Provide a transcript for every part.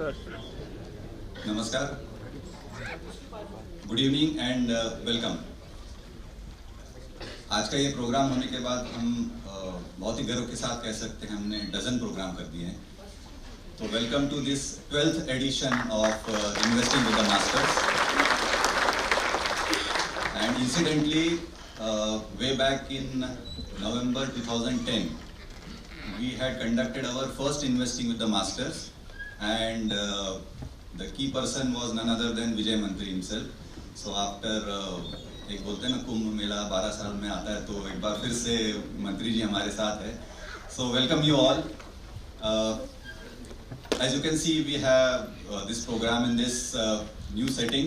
नमस्कार, good evening and welcome. आज का ये प्रोग्राम होने के बाद हम बहुत ही गर्व के साथ कह सकते हैं हमने डजन प्रोग्राम कर दिए हैं। तो welcome to this 12th edition of investing with the masters. And incidentally way back in November 2010 we had conducted our first investing with the masters, and the key person was none other than Vijay Mantri himself. So after एक बोलते हैं ना कुंभ मेला 12 साल में आता है, तो एक बार फिर से मंत्री जी हमारे साथ है। So welcome you all. As you can see, we have this program in this new setting.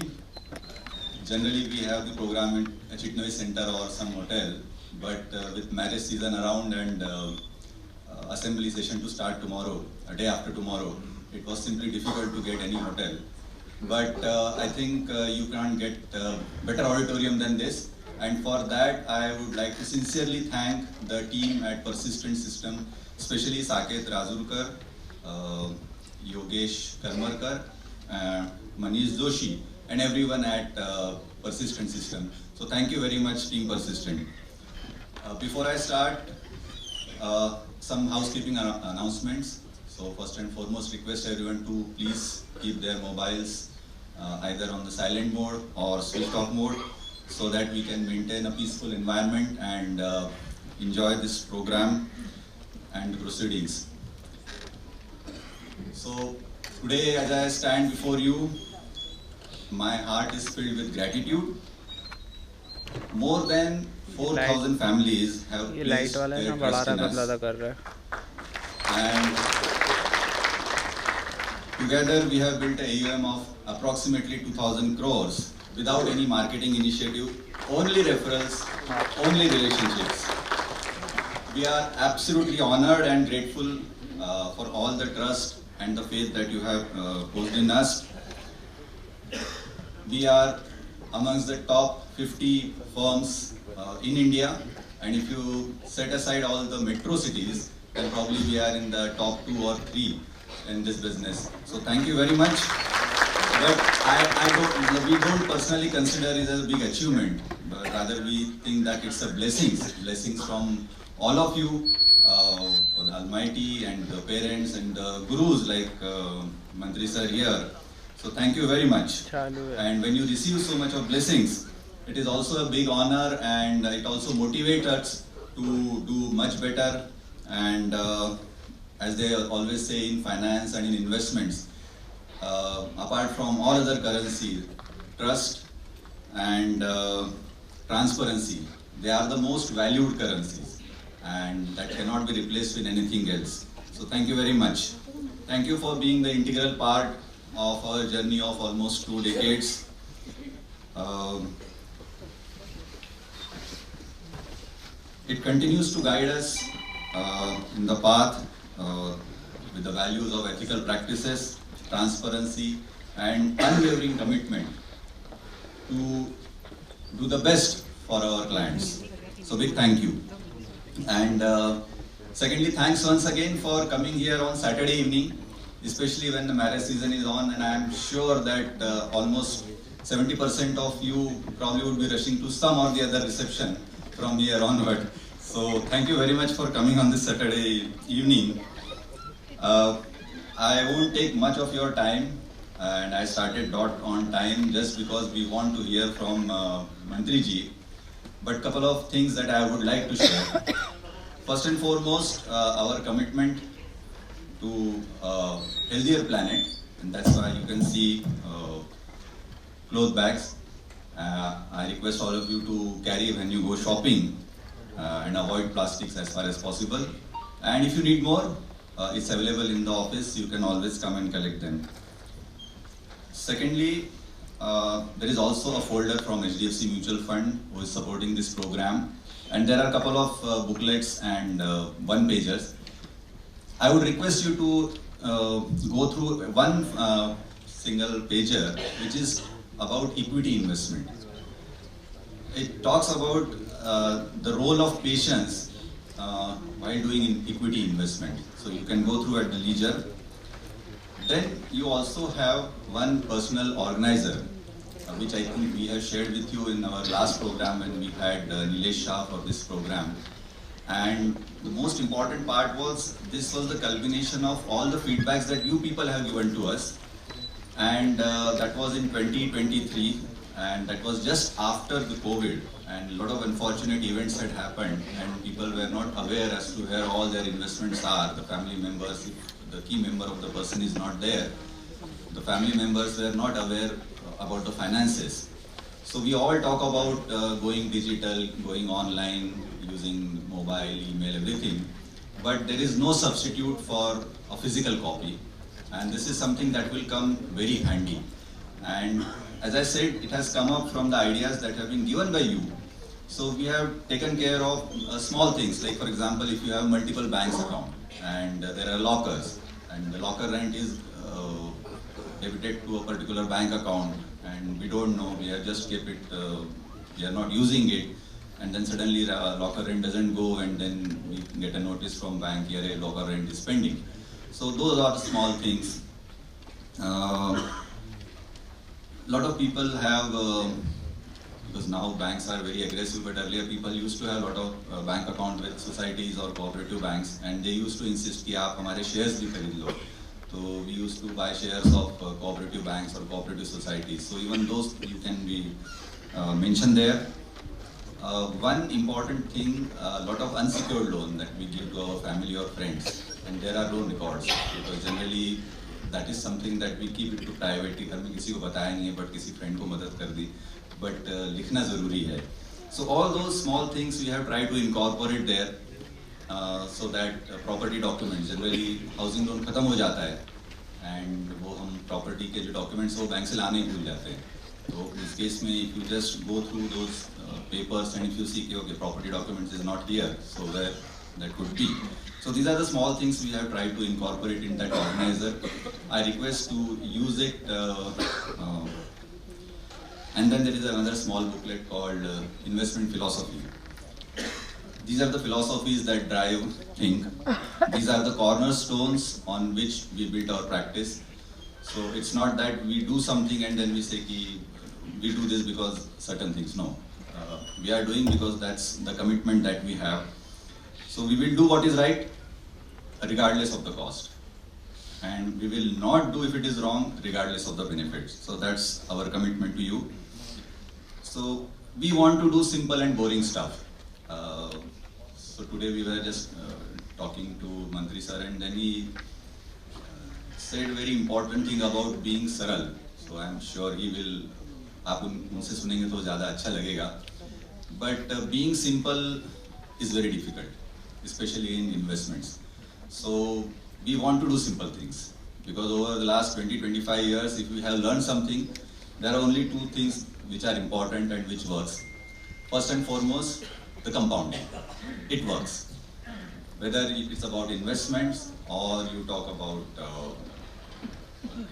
Generally we have the program in a Chitnoi Center or some hotel, but with marriage season around and assembly session to start tomorrow, a day after tomorrow, it was simply difficult to get any hotel. But I think you can't get better auditorium than this, and for that I would like to sincerely thank the team at Persistent System, especially Saket Razurkar, Yogesh Karmarkar, Manish Joshi, and everyone at Persistent System. So thank you very much, Team Persistent. Before I start, some housekeeping announcements. So first and foremost, request everyone to please keep their mobiles either on the silent mode or switched off mode, so that we can maintain a peaceful environment and enjoy this program and the proceedings. So today, as I stand before you, my heart is filled with gratitude. More than 4,000 families have placed their trust in us, and together we have built a AUM of approximately 2,000 crores without any marketing initiative, only referrals, only relationships. We are absolutely honored and grateful for all the trust and the faith that you have posed in us. We are amongst the top 50 firms in India, and if you set aside all the metro cities, then probably we are in the top 2 or 3 in this business. So thank you very much. But we don't personally consider it as a big achievement, but rather we think that it's a blessings from all of you, for the Almighty and the parents and the gurus like Mantri sir here. So thank you very much. And when you receive so much of blessings, it is also a big honor, and it also motivates us to do much better. And as they always say in finance and in investments, apart from all other currencies, trust and transparency, they are the most valued currencies, and that cannot be replaced with anything else. So thank you very much. Thank you for being the integral part of our journey of almost 2 decades. It continues to guide us in the path with the values of ethical practices, transparency, and unwavering commitment to do the best for our clients. So big thank you. And secondly, thanks once again for coming here on Saturday evening, especially when the marriage season is on, and I am sure that almost 70% of you probably would be rushing to some or the other reception from here onward. So thank you very much for coming on this Saturday evening. I won't take much of your time, and I started dot on time just because we want to hear from Mantri ji. But couple of things that I would like to share. First and foremost, our commitment to a healthier planet, and that's why you can see cloth bags. I request all of you to carry when you go shopping, and avoid plastics as far as possible. And if you need more, it's available in the office. You can always come and collect them. Secondly, there is also a folder from HDFC Mutual Fund who is supporting this program, and there are a couple of booklets and one-pagers. I would request you to go through one single pager, which is about equity investment. It talks about the role of patience while doing equity investment. So you can go through at the leisure. Then you also have one personal organizer, which I think we have shared with you in our last program when we had Nilesh Shah for this program. And the most important part was, this was the culmination of all the feedbacks that you people have given to us. And that was in 2023, and that was just after the COVID, and a lot of unfortunate events had happened, and people were not aware as to where all their investments are. The family members, if the key member of the person is not there, the family members were not aware about the finances. So we all talk about going digital, going online, using mobile, email, everything, but there is no substitute for a physical copy. And this is something that will come very handy. And as I said, it has come up from the ideas that have been given by you. So we have taken care of small things, like for example, if you have multiple banks account and there are lockers, and the locker rent is debited to a particular bank account, and we don't know, we have just kept it, we are not using it, and then suddenly locker rent doesn't go, and then we get a notice from bank, here a locker rent is pending. So those are small things. Lot of people have, because now banks are very aggressive, but earlier people used to have a lot of bank account with societies or cooperative banks, and they used to insist कि आप हमारे shares भी खरीद लो. So we used to buy shares of cooperative banks or cooperative societies. So even those you can be mentioned there. One important thing, a lot of unsecured loan that we give to our family or friends, and there are loan records, because generally that is something that we keep it to private. घर में किसी को बताया नहीं है, but किसी friend को मदद कर दी, but लिखना ज़रूरी है. So all those small things we have tried to incorporate there, so that property documents, generally housing loan खत्म हो जाता है, and वो हम property के जो documents वो बैंक से लाने ही भूल जाते हैं. So in this case में, if you just go through those papers and if you see okay, property documents is not here, so where that could be. So these are the small things we have tried to incorporate in that organizer. I request to use it, and then there is another small booklet called Investment Philosophy. These are the philosophies that drive Think. These are the cornerstones on which we build our practice. So it's not that we do something and then we say ki we do this because certain things. No, we are doing because that's the commitment that we have. So we will do what is right, regardless of the cost, and we will not do if it is wrong, regardless of the benefits. So that's our commitment to you. So we want to do simple and boring stuff. So today we were just talking to Mantri sir, and then he said a very important thing about being saral. So I'm sure he will, आप उनसे सुनेंगे तो ज़्यादा अच्छा लगेगा. But being simple is very difficult, especially in investments. So we want to do simple things, because over the last 20-25 years, if we have learned something, there are only two things which are important and which works. First and foremost, the compounding. It works. Whether it's about investments, or you talk about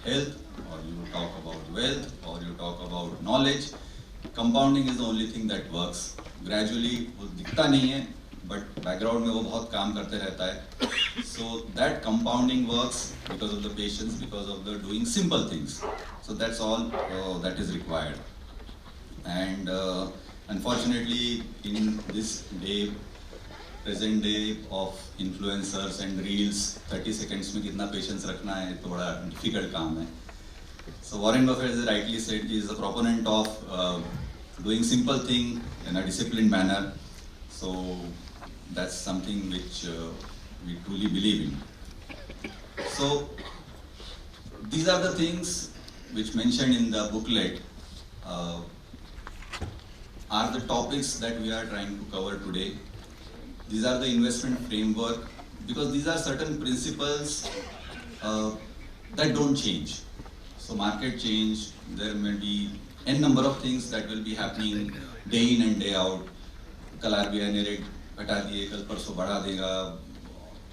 health, or you talk about wealth, or you talk about knowledge, compounding is the only thing that works. Gradually, वो दिखता नहीं है, but background में वो बहुत काम करते रहता है. So that compounding works because of the patience, because of the doing simple things. So that's all that is required. And unfortunately, in this day, present day of influencers and reels, 30 seconds में कितना patience रखना है, तो बड़ा difficult काम है. So Warren Buffett, as rightly said, is a proponent of doing simple thing in a disciplined manner. So that's something which we truly believe in. So these are the things which mentioned in the booklet are the topics that we are trying to cover today. These are the investment framework, because these are certain principles that don't change. So market change, there may be n number of things that will be happening day in and day out. कल RBI ने rate घटा दिए, कल परसों बढ़ा देगा,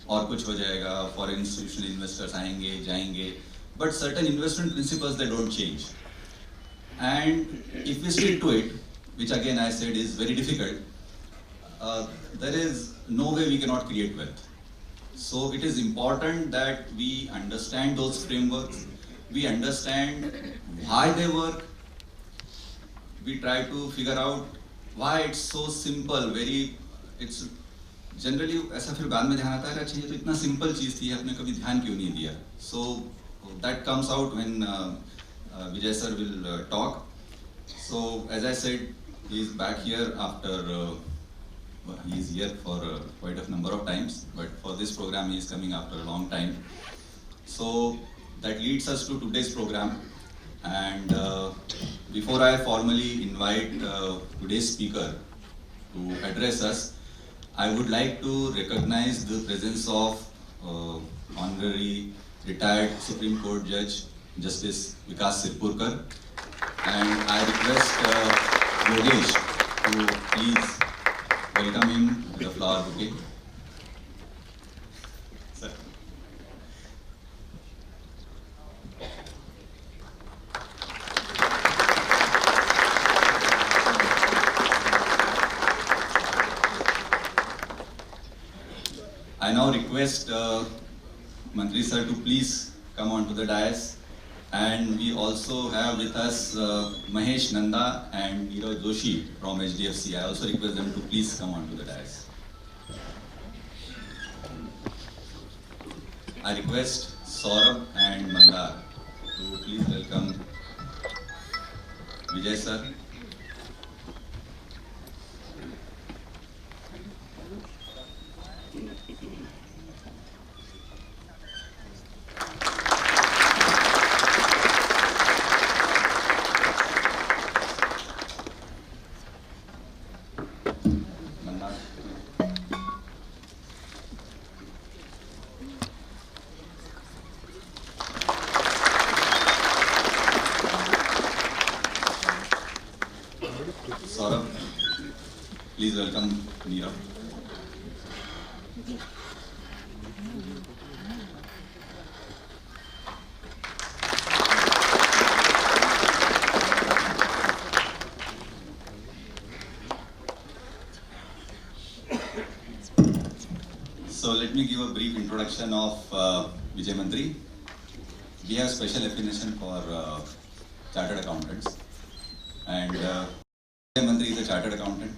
और कुछ हो जाएगा, foreign institutional investors आएंगे, जाएंगे. But certain investment principles, they don't change. And if we stick to it, which again I said is very difficult, there is no way we cannot create wealth. So it is important that we understand those frameworks, we understand why they work, we try to figure out why it's so simple, very, it's generally ऐसा फिर बाद में ध्यान आता है अच्छा ये तो इतना सिंपल चीज़ थी आपने कभी ध्यान क्यों नहीं दिया. So that comes out when Vijay sir will talk. So as I said, he is back here after he is here for quite a number of times, but for this program he is coming after a long time. So that leads us to today's program, and before I formally invite today's speaker to address us, I would like to recognize the presence of Honorary Retired Supreme Court Judge Justice Vikas Sirpurkar, and I request Yogesh to please welcome him with a flower bouquet. Sir. I now request Mantri sir to please come onto the dais, and we also have with us Mahesh Nanda and Neeraj Joshi from HDFC. I also request them to please come onto the dais. I request Saurabh and Mandar to please welcome Vijay sir. Saurabh, please welcome Neeraj. So let me give a brief introduction of Vijay Mantri. We have special definition for chartered accountants, and Vijay Mantri is a chartered accountant.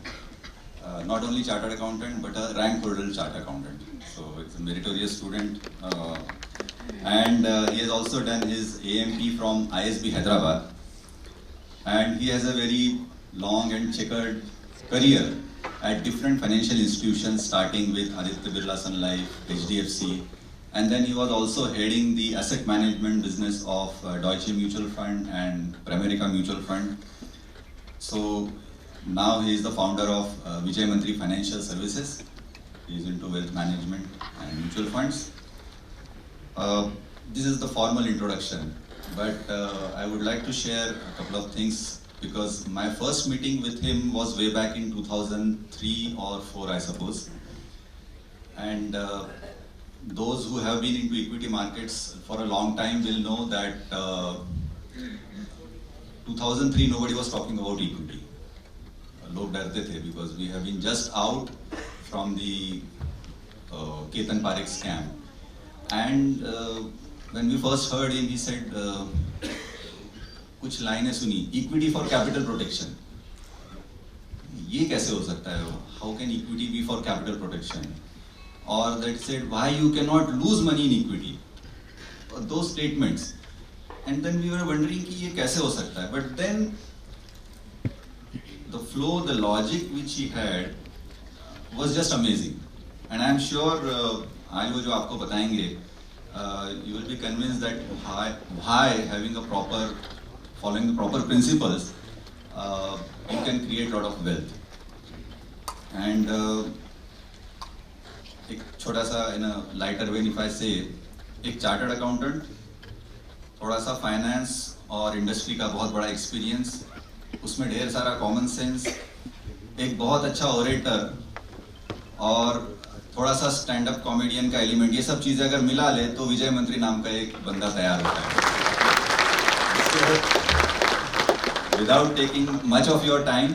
Not only chartered accountant, but a rank holder chartered accountant. So it's a meritorious student, and he has also done his AMP from ISB Hyderabad, and he has a very long and checkered career at different financial institutions, starting with Aditya Birla Sun Life, HDFC, and then he was also heading the asset management business of Deutsche Mutual Fund and Pramerica Mutual Fund. So now he is the founder of Vijay Mantri Financial Services. He is into wealth management and mutual funds. This is the formal introduction, but I would like to share a couple of things, because my first meeting with him was way back in 2003 or 4, I suppose. And those who have been into equity markets for a long time will know that 2003 nobody was talking about equity. लोग डरते थे because we have been just out from the Ketan Parekh scam. And when we first heard him, he said, कुछ लाइनें सुनी, equity for capital protection. ये कैसे हो सकता है? How can equity be for capital protection? और that said why you can not lose money in equity. दो statements, and then we were wondering कि ये कैसे हो सकता है. But then the flow, the logic which he had was just amazing, and I am sure आज वो जो आपको बताएंगे, you will be convinced that why having a proper, following the proper principles, you can create a lot of wealth. And एक छोटा सा in a lighter way, if I say, एक chartered accountant, थोड़ा सा finance और industry का बहुत बड़ा experience, उसमें ढेर सारा common sense, एक बहुत अच्छा orator और थोड़ा सा स्टैंड अप कॉमेडियन का एलिमेंट, ये सब चीजें अगर मिला ले तो विजय मंत्री नाम का एक बंदा तैयार होता है. Without taking much of your time,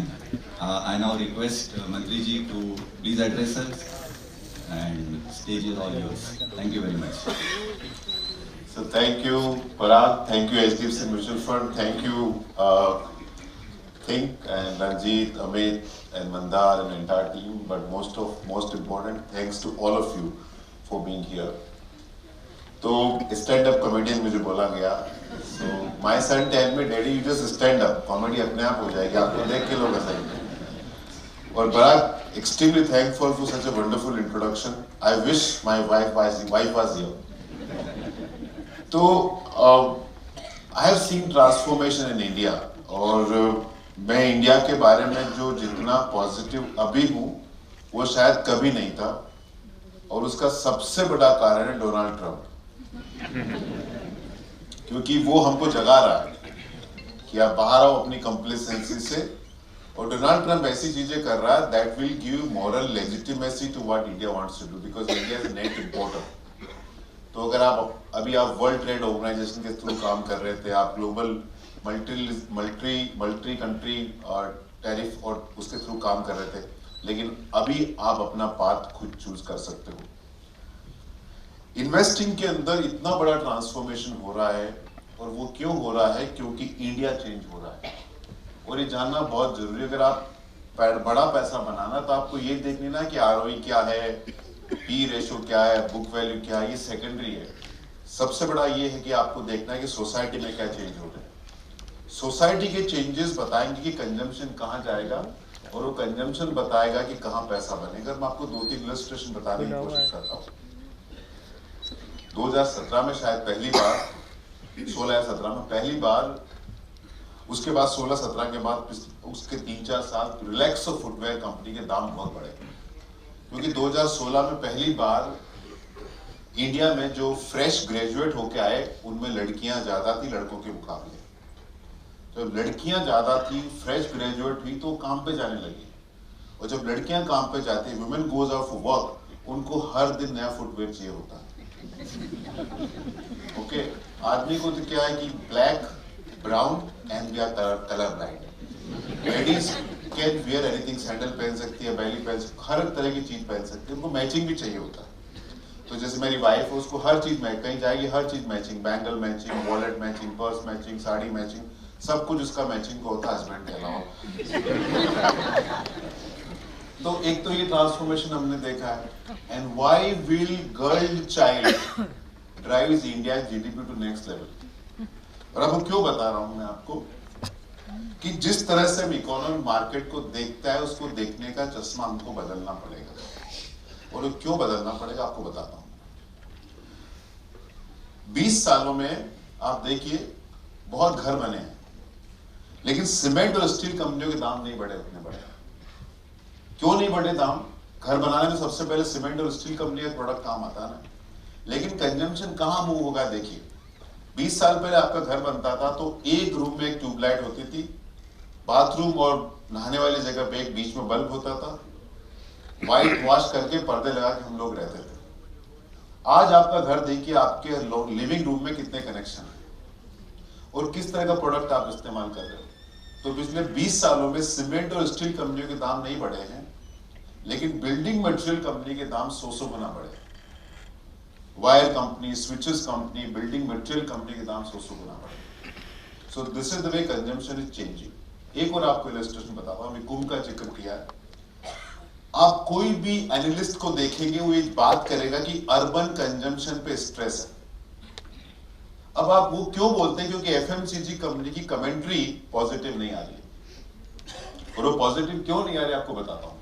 I now request मंत्री जी to please address us. and stage is all yours. Thank you very much. So thank you, Parag. Thank you, HDFC Mutual Fund. Thank you, Think and Ranjit, Amit, and Mandar and entire team. But most important, thanks to all of you for being here. तो stand up comedian मुझे बोला गया. So my son tell me, Daddy, you just stand up. Comedy अपने आप हो जाएगी. आपको देख के लोग हंसेंगे. और Parag, extremely thankful for such a wonderful introduction. I wish my wife was here. तो I have seen transformation in India. और मैं इंडिया के बारे में जो जितना पॉजिटिव अभी हूँ वो शायद कभी नहीं था. और उसका सबसे बड़ा कारण है डोनाल्ड ट्रंप. क्योंकि वो हमको जगा रहा है कि आप बाहर आओ अपनी कंप्लेसेंसी से. और डोनाल्ड ट्रंप ऐसी चीजें कर रहा है that will give moral legitimacy to what India wants to do, because India is a net importer. तो अगर आप वर्ल्ड ट्रेड ऑर्गेनाइजेशन के थ्रू काम कर रहे थे, आप ग्लोबल मल्टी कंट्री टैरिफ और उसके थ्रू काम कर रहे थे, लेकिन अभी आप अपना पाथ खुद चूज कर सकते हो. इन्वेस्टिंग के अंदर इतना बड़ा ट्रांसफॉर्मेशन हो रहा है. और वो क्यों हो रहा है? क्योंकि इंडिया चेंज हो रहा है. और ये जानना बहुत जरूरी है. अगर आप बड़ा पैसा बनाना तो आपको ये देख लेना कि आरओई क्या है, पी रेशो क्या है, बुक वैल्यू क्या है, ये सेकेंडरी है. सबसे बड़ा ये है कि आपको देखना है कि सोसाइटी में क्या चेंज हो रहा है. सोसाइटी के चेंजेस बताएंगे कि कंजम्पशन कहाँ जाएगा और वो कंजम्पशन बताएगा कि कहाँ पैसा बनेगा. मैं आपको 2-3 इलस्ट्रेशन बताने की कोशिश करता हूँ. 2017 में शायद पहली बार, 16 या 17 में पहली बार, उसके बाद 16-17 के बाद उसके 3-4 साल रिलैक्सो फुटवेयर कंपनी के दाम बहुत बढ़े. क्योंकि 2016 में पहली बार इंडिया में जो फ्रेश ग्रेजुएट होके आए उनमें लड़कियां ज्यादा थी लड़कों के मुकाबले. तो लड़कियां ज्यादा थी, फ्रेश ग्रेजुएट हुई तो काम पे जाने लगी. और जब लड़कियां काम पे जाती है, women goes out for work, उनको हर दिन नया फुटवेयर चाहिए होता है. ओके, आदमी को तो क्या है कि black, brown and we are colour blind. Ladies can wear anything, sandal पहन सकती है, बैली पहन सकती है, हर तरह की चीज पहन सकती है. उनको मैचिंग भी चाहिए होता है. तो जैसे मेरी वाइफ है, उसको हर चीज में कहीं जाएगी हर चीज matching, bangle matching, wallet matching, purse matching, sari matching, सब कुछ उसका मैचिंग को होता है हस्बैंड के अलावा. तो एक तो ये ट्रांसफॉर्मेशन हमने देखा है. And why will girl child drives India GDP to next level. और अब क्यों बता रहा हूं मैं आपको कि जिस तरह से हम इकोनॉमिक मार्केट को देखता है, उसको देखने का चश्मा हमको बदलना पड़ेगा. और क्यों बदलना पड़ेगा आपको बताता हूं. 20 सालों में आप देखिए बहुत घर बने हैं, लेकिन सीमेंट और स्टील कंपनियों के दाम नहीं बढ़े उतने बढ़े. क्यों नहीं बढ़े दाम? घर बनाने में सबसे पहले सीमेंट और स्टील कंपनी का प्रोडक्ट काम आता है ना. लेकिन कंजम्पशन कहां मूव होगा? देखिए 20 साल पहले आपका घर बनता था तो एक रूम में एक ट्यूबलाइट होती थी, बाथरूम और नहाने वाली जगह पे एक बीच में बल्ब होता था, व्हाइट वॉश करके पर्दे लगा के हम लोग रहते थे. आज आपका घर देखिए, आपके लिविंग रूम में कितने कनेक्शन है और किस तरह का प्रोडक्ट आप इस्तेमाल कर रहे हो. तो पिछले 20 सालों में सीमेंट और स्टील कंपनियों के दाम नहीं बढ़े हैं, लेकिन बिल्डिंग मटेरियल कंपनी के दाम 100 गुना बढ़े. Wire company, switches company, building material company के दाम 100 गुना बढ़े. So this is the way consumption is changing. एक और आपको इलस्ट्रेशन बताता हूं. कुंभ का जिक्र किया है. आप कोई भी एनालिस्ट को देखेंगे वो एक बात करेगा कि अर्बन कंजम्पशन पे स्ट्रेस है. अब आप वो क्यों बोलते हैं? क्योंकि एफएमसीजी कंपनी की कमेंट्री पॉजिटिव नहीं आ रही है. और वो पॉजिटिव क्यों नहीं आ रही आपको बताता हूं.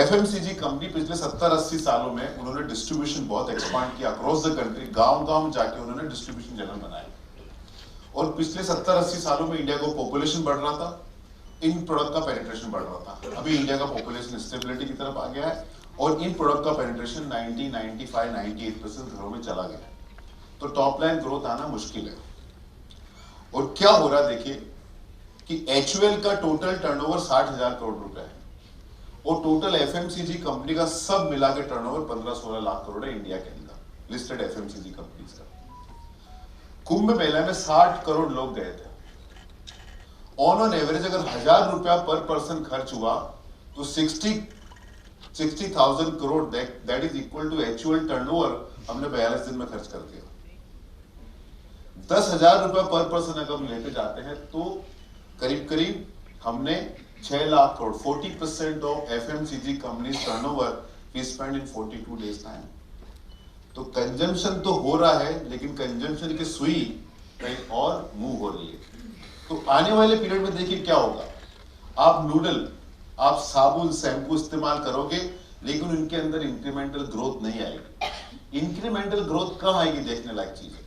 एफएमसीजी कंपनी पिछले 70-80 सालों में उन्होंने डिस्ट्रीब्यूशन बहुत एक्सपांड किया अक्रॉस द कंट्री. गांव-गांव जाके उन्होंने डिस्ट्रीब्यूशन चैनल बनाए. और पिछले 70-80 सालों में इंडिया को पॉपुलेशन बढ़ रहा था, इन प्रोडक्ट का पेनिट्रेशन बढ़ रहा था. अभी इंडिया का पॉपुलेशन स्टेबिलिटी की तरफ आ गया है और इन प्रोडक्ट का पेनिट्रेशन 90, 95, 98% घरों में चला गया. तो टॉप लाइन ग्रोथ आना मुश्किल है. और क्या हो रहा देखिए कि एचयूएल का टोटल टर्नओवर 60,000 करोड़ रुपए है और टोटल एफएमसीजी कंपनी का सब मिला के टर्नओवर 15-16 लाख करोड़ है इंडिया के अंदर लिस्टेड एफएमसीजी कंपनीज का. कुंभ मेला में 60 करोड़ लोग गए थे. ऑन एवरेज अगर 1,000 रुपया पर पर्सन खर्च हुआ तो 60 60,000 crore, that is equal to actual turnover हमने 42 दिन में खर्च कर दिया। 10,000 रुपए पर पर्सन अगर हम लेते जाते हैं तो करीब करीब हमने 6 lakh crore, 40% of FMCG companies turnover we spend in 42 days time. तो कंजम्पशन तो हो रहा है, लेकिन कंजम्पशन की सुई कहीं और मूव हो रही है। तो आने वाले पीरियड में देखिए क्या होगा। आप नूडल, आप साबुन, शैम्पू इस्तेमाल करोगे, लेकिन उनके अंदर इंक्रीमेंटल ग्रोथ नहीं आएगी। इंक्रीमेंटल ग्रोथ कब आएगी, देखने लायक चीज है।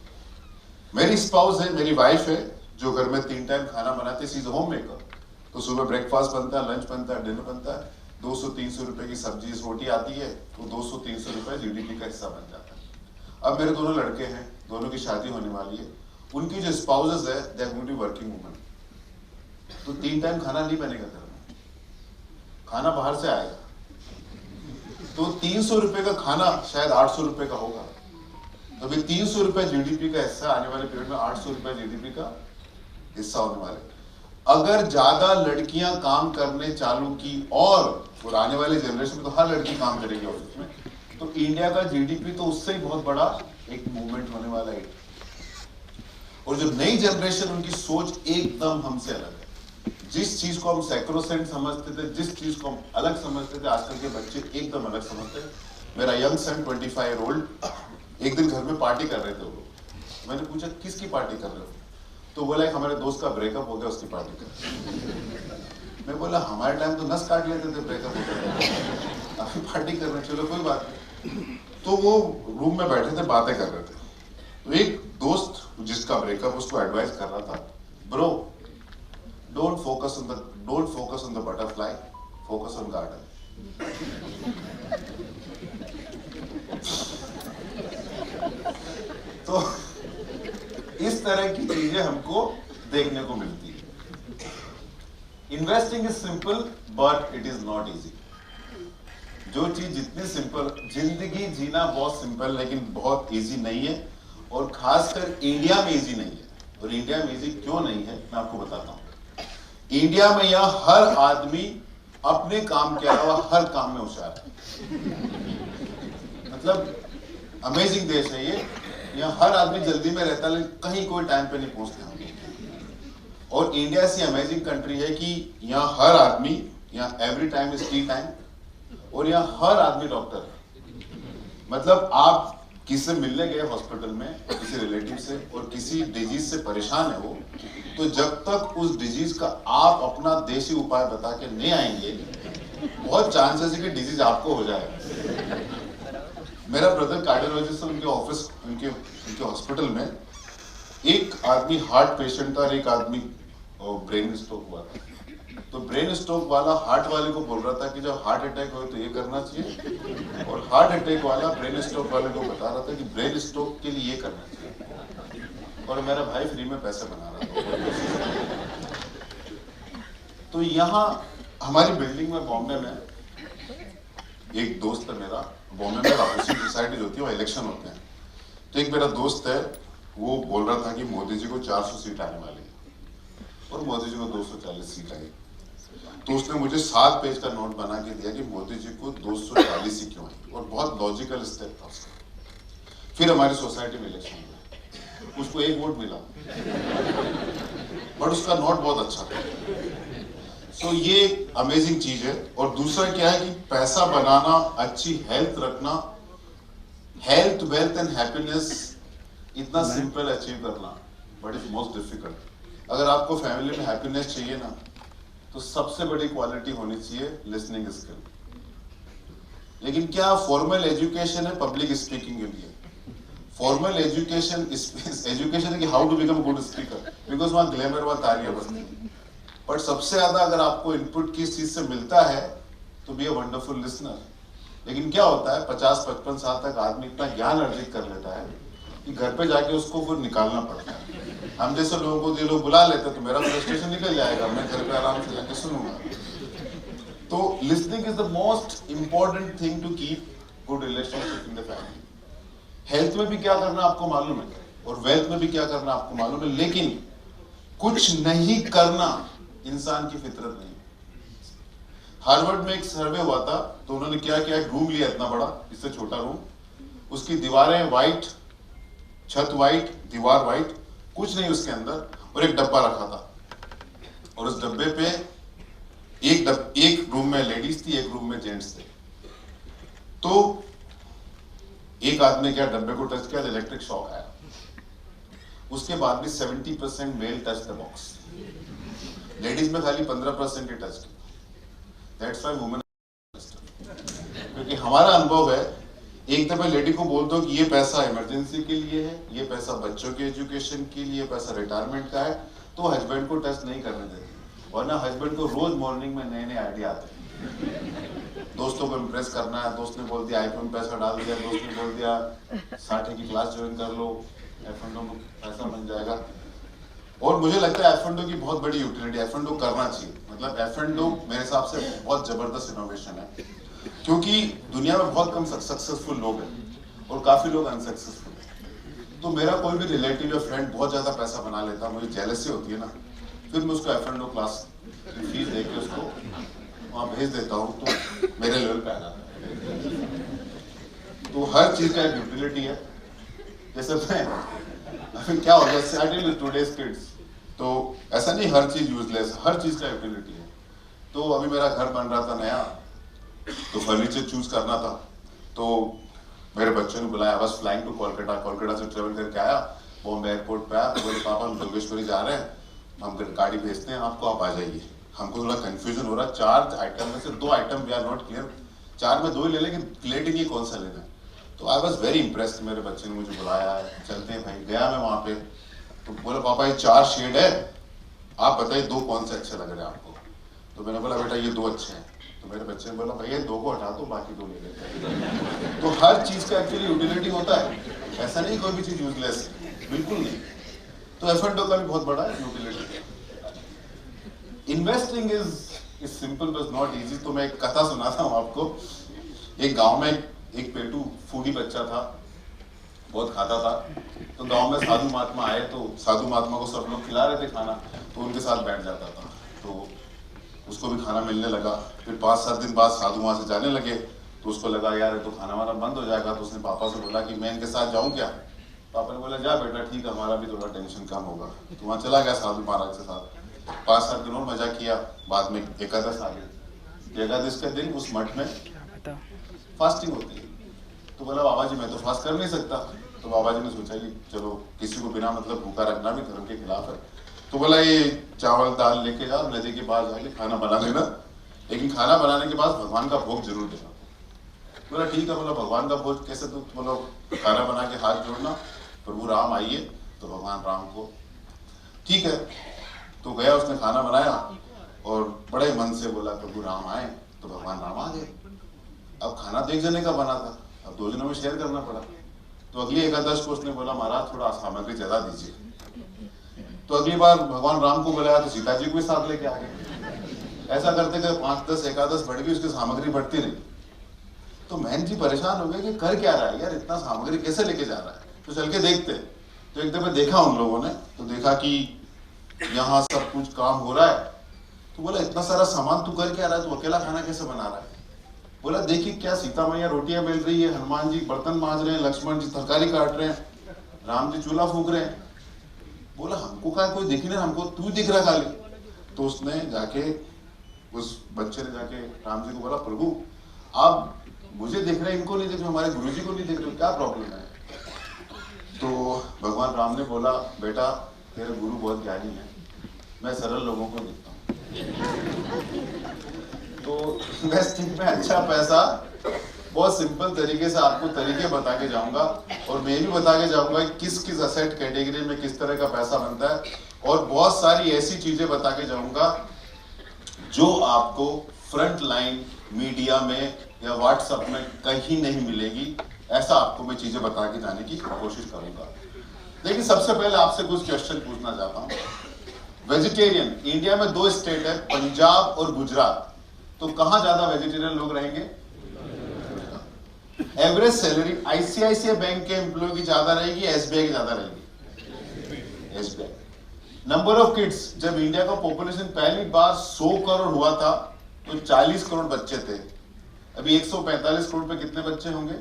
मेरी स्पाउस है, मेरी वाइफ है, जो घर में 3 टाइम खाना बनाते, सी इज होम मेकर। तो सुबह ब्रेकफास्ट बनता है, लंच बनता है, डिनर बनता है। 200-300 रुपए की सब्जी रोटी आती है, तो 200-300 रुपए GDP का हिस्सा बन जाता है। अब मेरे दोनों लड़के हैं, दोनों की शादी होने वाली है। उनकी जो स्पाउसेस है, they are going to working women. तो 3 टाइम खाना नहीं बनेगा घर में, खाना बाहर से आएगा। तो 300 रुपए का खाना शायद 800 रुपए का होगा। तो भी 300 रुपए GDP का हिस्सा आने वाले पीरियड में 800 रुपए GDP का हिस्सा होने वाले। अगर ज्यादा लड़कियां काम करने चालू की और आने वाले जनरेशन में तो हर लड़की काम करेगी ऑफिस में, तो इंडिया का GDP तो उससे ही बहुत बड़ा एक मूवमेंट होने वाला है। और जो नई जनरेशन, उनकी सोच एकदम हमसे अलग है। जिस चीज को हम सैक्रोसेंट समझते थे, जिस चीज को हम अलग समझते थे, आजकल के बच्चे एकदम अलग समझते हैं। मेरा यंग सन 25 ईयर ओल्ड एक दिन घर में पार्टी कर रहे थे वो। मैंने पूछा किसकी पार्टी कर रहे हो? तो बोला हमारे दोस्त का ब्रेकअप हो गया, उसकी पार्टी कर। मैं बोला हमारे टाइम तो नस काट लेते थे ब्रेकअप हो गया, अभी पार्टी कर रहे, चलो कोई बात नहीं। तो वो रूम में बैठे थे, बातें कर रहे थे। तो एक दोस्त जिसका ब्रेकअप, उसको एडवाइस कर रहा था, bro don't focus on the butterfly, focus on garden. तो इस तरह की चीजें हमको देखने को मिलती है। Investing is simple but it is not easy. जो चीज जितनी सिंपल, जिंदगी जीना बहुत सिंपल लेकिन बहुत इजी नहीं है, और खासकर इंडिया में इजी नहीं है। और इंडिया में इजी क्यों नहीं है, मैं आपको बताता हूं। इंडिया में यहां हर आदमी अपने काम के अलावा हर काम में होशियार है। मतलब अमेजिंग देश है ये। यहाँ हर आदमी जल्दी में रहता है, लेकिन कहीं कोई टाइम पे नहीं पहुंचते हम। और इंडिया ऐसी अमेजिंग कंट्री है कि यहाँ हर आदमी, यहाँ every time is T time, और यहाँ हर आदमी डॉक्टर है। मतलब आप किसी से मिलने गए हॉस्पिटल में, किसी रिलेटिव से, और किसी डिजीज से परेशान है वो, तो जब तक उस डिजीज का आप अपना देसी उपाय बता के नहीं आएंगे, बहुत चांसेस है कि डिजीज आपको हो जाए। मेरा ब्रदर कार्डियोलॉजिस्ट, उनके ऑफिस, उनके हॉस्पिटल में एक आदमी हार्ट पेशेंट था और एक आदमी ब्रेन स्ट्रोक हुआ था। तो ब्रेन स्ट्रोक वाला हार्ट वाले को बोल रहा था कि जब हार्ट अटैक हो तो ये करना चाहिए, और हार्ट अटैक वाला ब्रेन स्ट्रोक वाले को बता रहा था कि ब्रेन स्ट्रोक के लिए ये करना चाहिए। और मेरा भाई फ्री में पैसे बना रहा था। तो यहाँ हमारी बिल्डिंग में, बॉम्बे में, एक दोस्त है मेरा, बॉम्बे में ऑपोजिशन सोसाइटी होती है, वो इलेक्शन होते हैं। तो एक मेरा दोस्त है, वो बोल रहा था कि मोदी जी को 400 सीट आने वाली है, और मोदी जी को 240 सीट आई। तो उसने मुझे 7 पेज का नोट बना के दिया कि मोदी जी को 240 ही क्यों आई, और बहुत लॉजिकल स्टेप था उसका। फिर हमारी सोसाइटी में इलेक्शन हुआ, उसको 1 वोट मिला, बट उसका नोट बहुत अच्छा था। सो ये अमेजिंग चीज है। और दूसरा क्या है कि पैसा बनाना, अच्छी हेल्थ रखना, हेल्थ, वेल्थ एंड हैप्पीनेस इतना सिंपल अचीव करना, बट इज मोस्ट डिफिकल्ट। अगर आपको फैमिली में हैप्पीनेस चाहिए ना, तो सबसे बड़ी क्वालिटी होनी चाहिए लिसनिंग स्किल। लेकिन क्या फॉर्मल एजुकेशन है पब्लिक स्पीकिंग के लिए? फॉर्मल एजुकेशन है कि how to become good speaker, because वहां ग्लैमर वहां तालियां बजती है। बट सबसे ज्यादा अगर आपको इनपुट किस चीज से मिलता है तो बी अ वंडरफुल लिसनर। लेकिन क्या होता है, 50-55 साल तक आदमी इतना ज्ञान अर्जित कर लेता है कि घर पे जाके उसको फिर निकालना पड़ता है। हम जैसे लोगों को ये लोग बुला लेते तो मेरा फ्रस्ट्रेशन निकल जाएगा, मैं घर पे आराम से जाके सुनूंगा। तो listening is the most important thing to keep good relationship in the family. Health में भी क्या करना आपको मालूम है, और वेल्थ में भी क्या करना आपको मालूम है, लेकिन कुछ नहीं करना इंसान की फितरत नहीं। हार्वर्ड में एक सर्वे हुआ था, तो उन्होंने क्या किया, एक रूम लिया इतना बड़ा, इससे छोटा रूम, उसकी दीवारें वाइट, छत वाइट, दीवार वाइट, कुछ नहीं उसके अंदर, और एक डब्बा रखा था, और उस डब्बे पे एक रूम में लेडीज थी, एक रूम में जेंट्स थे। तो एक आदमी क्या डब्बे को टच किया, इलेक्ट्रिक शॉक आया, उसके बाद भी 70% male touch the box, ladies में खाली 15% ही टच किया। दैट्स व्हाई वुमेन, क्योंकि हमारा अनुभव है, एक दफे लेडी को बोल दो कि ये पैसा इमरजेंसी के लिए है, ये पैसा बच्चों के एजुकेशन के लिए, पैसा रिटायरमेंट का है, तो हस्बैंड को टच नहीं करने देते, वरना हस्बैंड को रोज मॉर्निंग में नए नए आइडिया आते हैं। दोस्तों को इम्प्रेस करना है, दोस्त ने बोल दिया आईफोन पैसा डाल दिया, दोस्त ने बोल दिया 60 की क्लास ज्वाइन कर लो, F&O में पैसा बन जाएगा। और मुझे लगता है F&O की बहुत बड़ी यूटिलिटी, F&O करना चाहिए, मतलब F&O मेरे हिसाब से बहुत जबरदस्त इनोवेशन है, क्योंकि दुनिया में बहुत कम सक्सेसफुल लोग हैं और काफी लोग अनसक्सेसफुल हैं। तो मेरा कोई भी रिलेटिव या फ्रेंड बहुत ज्यादा पैसा बना लेता, मुझे जेलसी होती है ना, फिर मैं उसको F&O क्लास की फीस दे के उसको वहाँ भेज देता हूँ, तो मेरे लेवल पे आ जाता है। तो हर चीज का एक यूटिलिटी है। जैसे मैं क्या हो गया टुडेज किड्स, तो ऐसा नहीं हर चीज यूजलेस, हर चीज का यूटिलिटी है। तो अभी मेरा घर बन रहा था नया, तो फर्नीचर चूज करना था, तो मेरे बच्चों ने बुलाया, बस फ्लाइंग टू कोलकाता, कोलकाता से ट्रेवल करके आया, बॉम्बे एयरपोर्ट पे आया, तो बोले पापा हम जोगेश्वरी जा रहे हैं, हम गाड़ी भेजते हैं आपको, आप आ जाइए। हमको थोड़ा कंफ्यूजन हो रहा, 4 आइटम में से 2 item we are not clear, 4 में 2 ही ले, लेकिन क्लियर नहीं कौन सा लेना है। तो आई वॉज वेरी इंप्रेस्ड, मेरे बच्चे ने मुझे बुलाया है, चलते हैं भाई। गया मैं वहां पे, तो बोला पापा ये 4 शेड है, आप बताइए 2 कौन से अच्छे लग रहे हैं आपको। तो मैंने बोला बेटा ये 2 अच्छे हैं। तो मेरे बच्चे ने बोला भैया 2 को हटा दो, बाकी 2 ले लेते हैं। तो हर चीज का एक्चुअली यूटिलिटी होता है, ऐसा नहीं कोई भी चीज यूजलेस है, बिल्कुल नहीं। तो F&O का भी बहुत बड़ा यूटिलिटी है। Investing is simple but not easy. तो मैं एक कथा सुनाता हूँ आपको। एक गांव में एक पेटू फूडी बच्चा था, बहुत खाता था। तो गांव में साधु महात्मा आए, तो साधु महात्मा को सब लोग खिला रहे थे खाना, तो उनके साथ बैठ जाता था, तो उसको भी खाना मिलने लगा। फिर 5-7 दिन बाद साधु वहां से जाने लगे, तो उसको लगा यार तो खाना वाना बंद हो जाएगा। तो उसने पापा से बोला कि मैं इनके साथ जाऊं क्या। पापा ने बोला जा बेटा ठीक है, हमारा भी थोड़ा टेंशन कम होगा। तो वहां चला गया साधु महाराज के साथ, 5-7 दिन और मजा किया। बाद में एकादश आ गया। एकादश के दिन उस मठ में फास्टिंग होती है। तो बोला बाबा जी मैं तो फास्ट कर नहीं सकता। तो बाबा जी ने सोचा कि चलो किसी को बिना मतलब भूखा रखना भी धर्म के खिलाफ है। तो बोला ये चावल दाल लेके जाओ, नदी के पास जाके खाना बना लेना, लेकिन खाना बनाने के बाद भगवान का भोग जरूर देना। बोला ठीक है। बोला भगवान का भोग कैसे। तो बोलो खाना बना के हाथ जोड़ना, प्रभु राम आइए, तो भगवान राम को ठीक है। तो गया, उसने खाना बनाया और बड़े मन से बोला प्रभु राम आए, तो भगवान राम आ गए। अब खाना तो एक जने का बना था, अब 2 जनों में शेयर करना पड़ा। तो अगली एकादश को उसने बोला महाराज थोड़ा सामग्री ज्यादा दीजिए। तो अगली बार भगवान राम को बुलाया, तो सीता जी को भी साथ लेके आ गए। ऐसा करते करते 5-10 एकादश बढ़ गई, उसकी सामग्री बढ़ती रही। तो महन जी परेशान हो गए कि कर क्या रहा है यार, इतना सामग्री कैसे लेके जा रहा है। तो चल के देखते। तो एक दफे देखा उन लोगों ने, तो देखा कि यहाँ सब कुछ काम हो रहा है। तो बोला इतना सारा सामान तू कर क्या रहा है, तू अकेला खाना कैसे बना रहा है। बोला देखिए क्या सीता मैया रोटियां बेल रही है, हनुमान जी बर्तन मांज रहे हैं, लक्ष्मण जी तरकारी काट रहे हैं, राम जी चूल्हा फूंक रहे हैं। बोला हमको क्या कोई दिख नहीं, हमको तू दिख रहा खाली। तो उसने जाके, उस बच्चे ने जाके राम जी को बोला प्रभु आप मुझे देख रहे हैं, इनको नहीं देख रहे, हमारे गुरु जी को नहीं देख रहे, क्या प्रॉब्लम है। तो भगवान राम ने बोला बेटा तेरे गुरु बहुत ज्ञानी है, मैं सरल लोगों को देखता हूँ। तो इन्वेस्टिंग में अच्छा पैसा बहुत सिंपल तरीके से आपको तरीके बता के जाऊंगा, और मैं भी बता के जाऊंगा किस किस असेट कैटेगरी में किस तरह का पैसा बनता है, और बहुत सारी ऐसी चीजें बता के जाऊंगा जो आपको फ्रंट लाइन मीडिया में या व्हाट्सएप में कहीं नहीं मिलेगी। ऐसा आपको मैं चीजें बता के जाने की कोशिश करूंगा। लेकिन सबसे पहले आपसे कुछ क्वेश्चन पूछना चाहता हूं। वेजिटेरियन इंडिया में 2 स्टेट है, पंजाब और गुजरात, तो कहां ज्यादा वेजिटेरियन लोग रहेंगे। एवरेज सैलरी आईसीआईसीआई बैंक के एम्प्लॉय की ज्यादा रहेगी, एसबीआई की ज्यादा रहेगी। एसबीआई। नंबर ऑफ किड्स, जब इंडिया का पॉपुलेशन पहली बार 100 करोड़ हुआ था, तो 40 करोड़ बच्चे थे, अभी 145 करोड़ पे कितने बच्चे होंगे?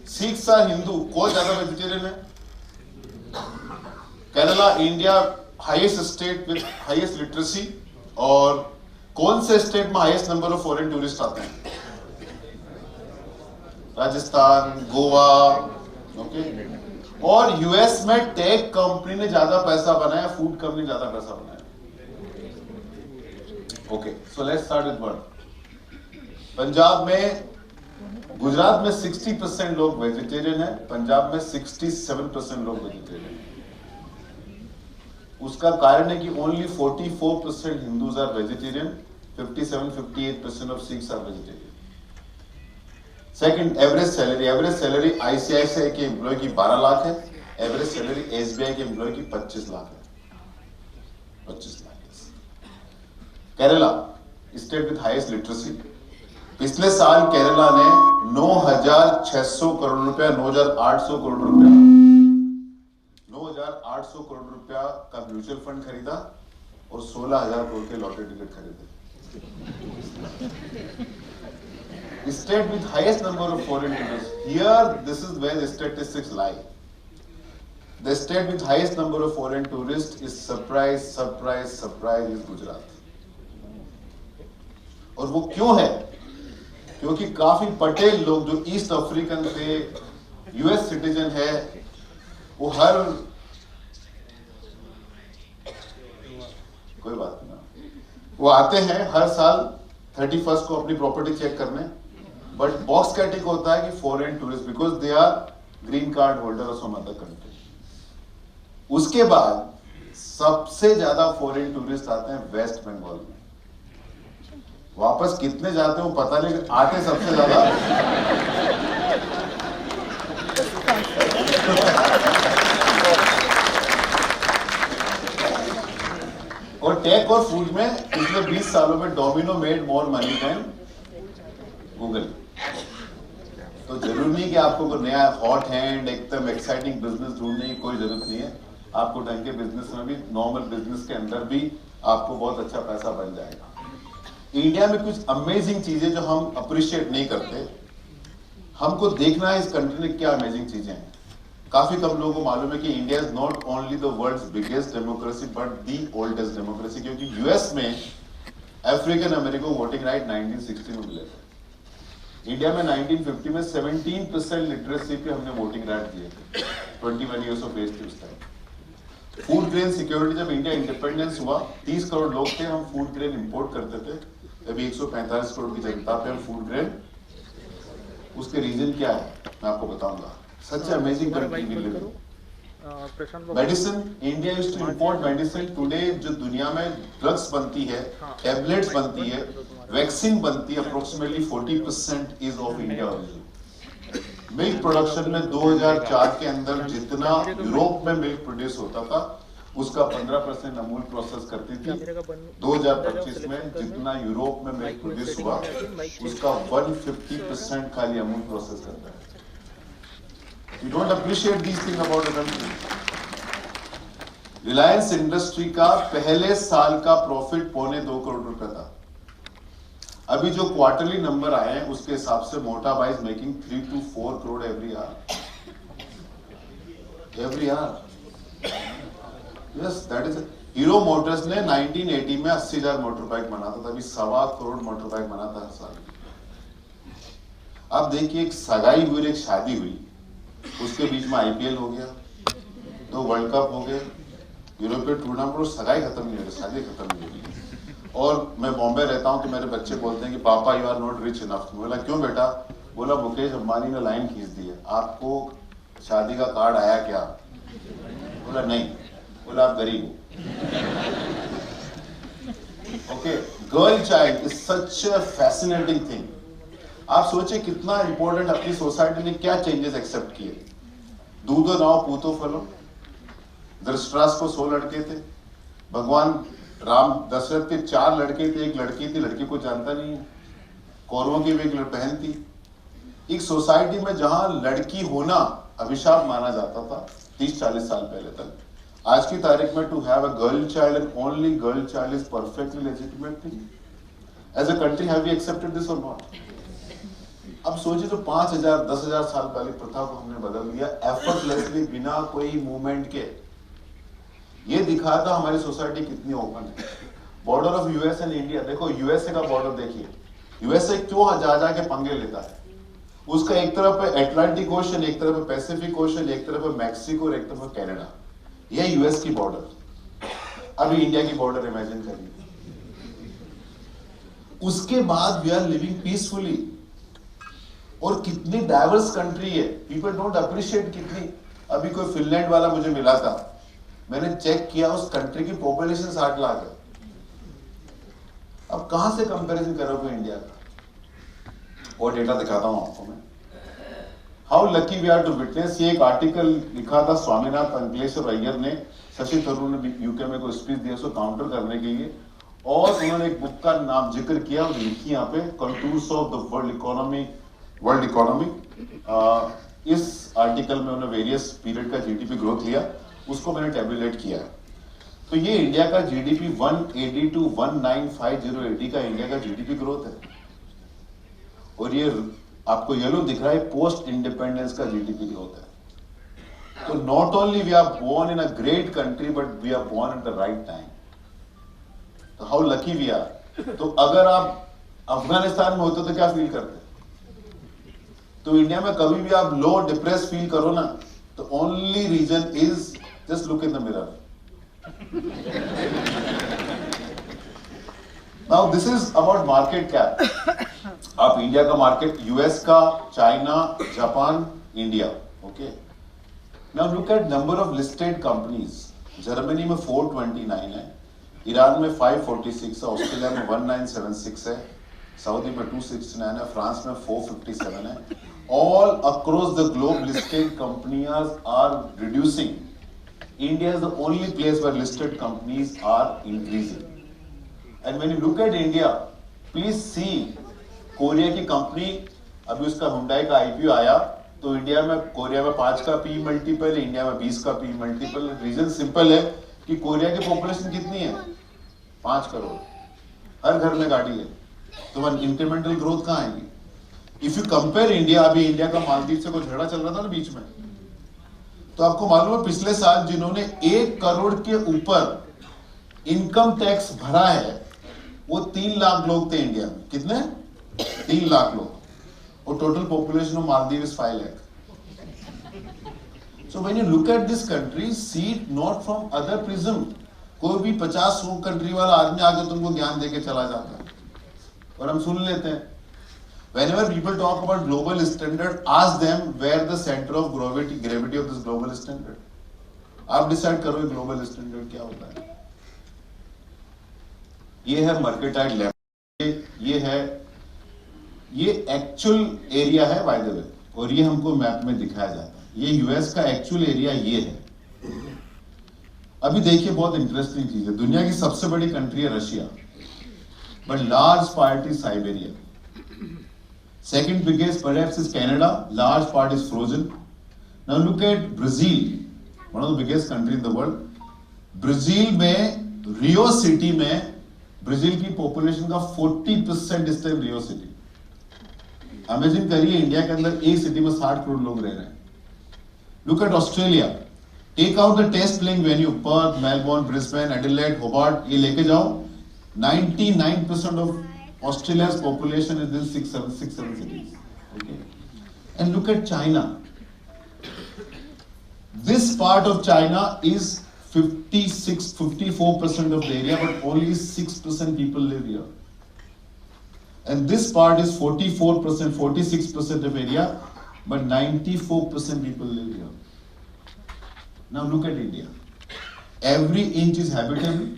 सिख्स और हिंदू कौन ज्यादा वेजिटेरियन है? Kerala India highest state with highest literacy, और कौन से स्टेट में highest number of foreign tourist आते हैं? राजस्थान, गोवा, ओके। और यूएस में टेक कंपनी ने ज्यादा पैसा बनाया, फूड कंपनी ज्यादा पैसा बनाया। Okay, so let's start with one. Punjab में, गुजरात में 60% लोग वेजिटेरियन है, पंजाब में 67% लोग वेजिटेरियन है। उसका कारण है कि only 44% Hindus are vegetarian, 57-58% of Sikhs are vegetarian. Second, average salary ICICI के एम्प्लॉय की 12 लाख है, एवरेज सैलरी एसबीआई के एम्प्लॉय की 25 लाख है। 25 लाख। Kerala state with highest literacy, पिछले साल केरला ने 9,600 करोड़ रुपया, 9,800 करोड़ रुपया, 9,800 करोड़ रुपया का म्यूचुअल फंड खरीदा और 16,000 करोड़ के लॉटरी टिकट खरीदे। State with highest number of foreign tourists. Here, this is where the statistics lie. The state with highest number of foreign tourists is surprise is Gujarat. और वो क्यों है? क्योंकि काफी पटेल लोग जो ईस्ट अफ्रीकन थे, यूएस सिटीजन है, वो हर, कोई बात नहीं, वो आते हैं हर साल 31st को अपनी प्रॉपर्टी चेक करने, बट बॉक्स का टिक होता है कि foreign tourist, because they are green card holder from other country. उसके बाद सबसे ज्यादा फॉरेन टूरिस्ट आते हैं वेस्ट बंगाल में। वापस कितने जाते हैं वो पता नहीं, आते सबसे ज्यादा और टेक और फूड में पिछले 20 सालों में Domino made more money than Google. तो जरूरी नहीं कि आपको कोई नया हॉट हैंड एकदम एक्साइटिंग बिजनेस ढूंढने की कोई जरूरत नहीं है। आपको ढंग के बिजनेस में भी, नॉर्मल बिजनेस के अंदर भी आपको बहुत अच्छा पैसा बन जाएगा। इंडिया में कुछ अमेजिंग चीजें जो हम अप्रिशिएट नहीं करते, हमको देखना है इस कंट्री में क्या अमेजिंग चीजें हैं। काफी कम लोगों को मालूम है कि India is not only the world's biggest democracy but the oldest democracy, क्योंकि यूएस में अफ्रीकन अमेरिकन वोटिंग राइट 1960 में मिले थे। इंडिया में 1950 में 17% लिटरेसी पे हमने वोटिंग राइट दिए थे, 21 ईयर्स ऑफ एज थी उस टाइम। फूड ग्रेन सिक्योरिटी, जब इंडिया इंडिपेंडेंस हुआ 30 करोड़ लोग थे, हम फूड ग्रेन इंपोर्ट करते थे, अभी 145 करोड़ की जनता पे हम फूड ग्रेन। उसके रीजन क्या है मैं आपको बताऊंगा। Such amazing country we live in. Medicine, India used to import medicine. Today जो दुनिया में ड्रग्स बनती है, टैबलेट्स बनती है, वैक्सीन बनती है, approximately 40% is of India origin. Milk production में 2004 के अंदर जितना यूरोप में मिल्क प्रोड्यूस होता था उसका 15% अमूल प्रोसेस करती थी। 2025 में जितना यूरोप में मिल्क प्रोड्यूस हुआ उसका 150% खाली अमूल प्रोसेस करता है। You don't appreciate these things about the country. Reliance industry का पहले साल का प्रॉफिट 2.25 करोड़ रुपए था। अभी जो क्वार्टरली नंबर आए हैं उसके हिसाब से मोटा buys making 3 to 4 crore every year. Yes, that is. Hero Motors ने 1980 में 80,000 मोटर बाइक बनाता था, अभी 1.25 करोड़ मोटर बाइक बनाता है हर साल। अब देखिए, एक सगाई हुई, एक शादी हुई, उसके बीच में आईपीएल हो गया, 2 वर्ल्ड कप हो गए, यूरोपीय टूर्नामेंट, और सगाई खत्म नहीं हो रही, शादी खत्म नहीं हो रही। और मैं बॉम्बे रहता हूं तो मेरे बच्चे बोलते हैं कि पापा you are not rich enough. बोला क्यों बेटा? बोला मुकेश अंबानी ने लाइन खींच दी है, आपको शादी का कार्ड आया क्या? बोला नहीं। बोला आप गरीब हो। Okay, girl child is such a fascinating thing. आप सोचिए कितना इंपॉर्टेंट अपनी सोसाइटी ने क्या चेंजेस एक्सेप्ट किए। दूधो नाव पूतो फलो। धृतराष्ट्र को 100 लड़के थे, भगवान राम दशरथ के 4 लड़के थे, एक लड़की थी, लड़की को जानता नहीं है। कौरवों की भी एक बहन थी। एक सोसाइटी में जहां लड़की होना अभिशाप माना जाता था 30-40 साल पहले तक, आज की तारीख में to have a girl child and only girl child is perfectly legitimate thing. As a country have we accepted this और नॉट? अब सोचिए तो 5,000 10,000 साल पहले प्रथा को हमने बदल दिया एफर्टलेसली, बिना कोई मूवमेंट के. ये दिखाता हमारी सोसाइटी कितनी ओपन है. Border of US and India, देखो यूएसए का बॉर्डर देखिए. यूएसए क्यों जा के पंगे लेता है? उसका एक तरफ है अटलांटिक ओशन, एक तरफ है पैसिफिक ओशन, एक तरफ है मैक्सिको और एक तरफ है कनाडा. यह यूएस की बॉर्डर. अभी इंडिया की बॉर्डर इमेजिन करिए. उसके बाद वी आर लिविंग पीसफुली. और कितनी डाइवर्स कंट्री है. पीपल डोंट अप्रिशिएट कितनी. अभी कोई फिनलैंड वाला मुझे मिला था, मैंने चेक किया, उस कंट्री की पॉपुलेशन 60 लाख है. अब कहां से कंपैरिजन करोगे इंडिया का? और डेटा दिखाता हूं आपको मैं. How lucky we are to witness. ये एक आर्टिकल लिखा था स्वामीनाथ अंकलेश्वर अय्यर ने. शशि थरूर ने यूके में कोई स्पीच दिया उसको काउंटर करने के लिए, और उन्होंने एक बुक का नाम जिक्र किया और लिखी यहाँ पे, contours of the world economy. इस आर्टिकल में उन्होंने वेरियस पीरियड का जीडीपी ग्रोथ लिया, उसको मैंने टेबुलेट किया. तो ये इंडिया का जीडीपी 180 to 1950 का इंडिया का जीडीपी ग्रोथ है. और ये आपको येलो दिख रहा है पोस्ट इंडिपेंडेंस का जीडीपी ग्रोथ है. तो not only we are born in a great country but we are born at the right time. तो हाउ लकी वी आर. तो अगर आप अफगानिस्तान में होते तो क्या फील करते? तो इंडिया में कभी भी आप लो डिप्रेस फील करो ना, तो only reason is just look in the mirror. Now this is about market cap. आप इंडिया का मार्केट, यूएस का, China, Japan, India. Okay, now look at number of listed companies. Germany में 429 है, Iran में 546 है, ऑस्ट्रेलिया में 1976 है, Saudi में 269 है, फ्रांस में 457 है. All across the globe listed companies are reducing. India is the only place where listed companies are increasing. And when you look at India, please see, Korea की company, अभी उसका Hyundai का IPO आया, तो India में, Korea में 5 का P multiple, India में 20 का पी मल्टीपल. रीजन सिंपल है कि कोरिया की पॉपुलेशन कितनी है? 5 करोड़. हर घर में गाड़ी है, तो इंक्रीमेंटल ग्रोथ कहाँ आएगी? इफ यू कंपेयर इंडिया, अभी इंडिया का मालदीव से कोई झगड़ा चल रहा था ना बीच में, तो आपको मालूम है पिछले साल जिन्होंने 1 करोड़ के ऊपर इनकम टैक्स भरा है वो 3 लाख लोग थे इंडिया में. कितने? 3 लाख लोग. और total population of Maldives is 5 lakh. So when you look at this country, see it not from other prism. कोई भी 50-100 कंट्री वाला आदमी आके तुमको ज्ञान देके चला जाता है और हम सुन लेते हैं. Whenever people talk about global standard, ask them where the center of gravity of this global standard. आप डिसाइड करो ग्लोबल स्टैंडर्ड क्या होता है. ये है मर्केटाइल लेवल, ये एक्चुअल एरिया है बाय द वे, और ये हमको मैप में दिखाया जाता है. ये यूएस का एक्चुअल एरिया ये है. अभी देखिए बहुत इंटरेस्टिंग चीज है. दुनिया की सबसे बड़ी कंट्री है Russia, but large part is Siberia. Second biggest perhaps is Canada, large part is frozen. Now look at Brazil, one of the biggest country in the world. Brazil में, रियो सिटी में, Brazil की population का 40% इस time रियो city. Imagine करिए India के अंदर एक city में 60 करोड़ लोग रह रहे हैं. Look at Australia, take out the test playing venue, Perth, Melbourne, Brisbane, Adelaide, Hobart, ये लेके जाओ. 99% of Australia's population is in 6-7 cities. Okay, and look at China. This part of China is 54% of the area, but only 6% people live here. And this part is 44%, 46% of area, but 94% people live here. Now look at India. Every inch is habitable,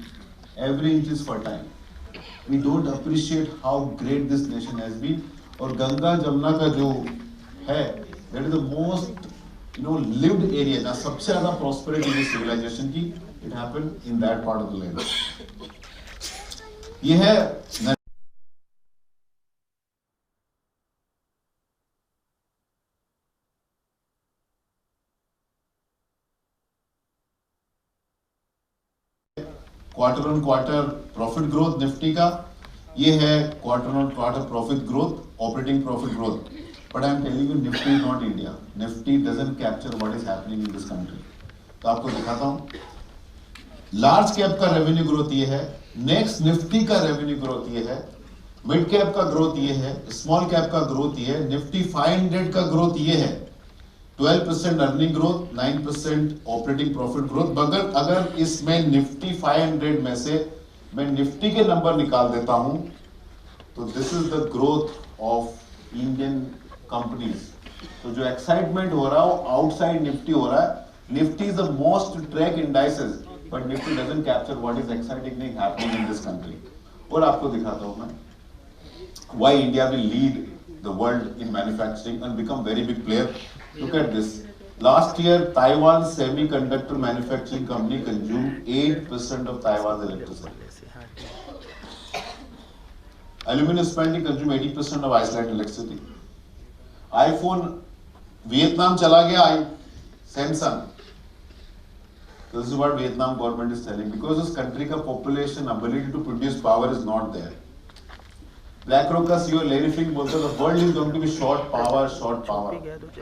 every inch is fertile. We don't appreciate how great this nation has been. और गंगा जमुना का जो है, that is the most lived area, जहाँ सबसे ज़्यादा prosperity is civilization की, it happened in that part of the land. ये है quarter on quarter profit growth Nifty का, ये है quarter on quarter profit growth, operating profit growth. But I am telling you Nifty is not India. Nifty doesn't capture what is happening in this country. तो आपको दिखाता हूं. Large cap का revenue growth ये है, नेक्स्ट निफ्टी का revenue growth ये है, मिड कैप का ग्रोथ ये है, स्मॉल कैप का ग्रोथ ये है, निफ्टी 500 का ग्रोथ ये है. 12% earning growth, 9% operating profit growth. मगर अगर इसमें निफ्टी 500 में से मैं निफ्टी के नंबर निकाल देता हूं तो this is the growth of Indian companies. तो जो एक्साइटमेंट हो रहा है वो आउटसाइड निफ्टी हो रहा है. Nifty is the most track indices but Nifty doesn't capture what is exciting happening in this country. और आपको दिखाता हूं मैं why India will lead the world in manufacturing and become very big player. Look at this. Last year, Taiwan semiconductor manufacturing company consumed 8% of Taiwan's electricity. Aluminum smelting consumed 80% of Iceland electricity. iPhone Vietnam चला गया, Samsung. This is what Vietnam government is telling, because this country का population ability to produce power is not there. BlackRock का CEO Larry Fink बोलता है the world is going to be short power,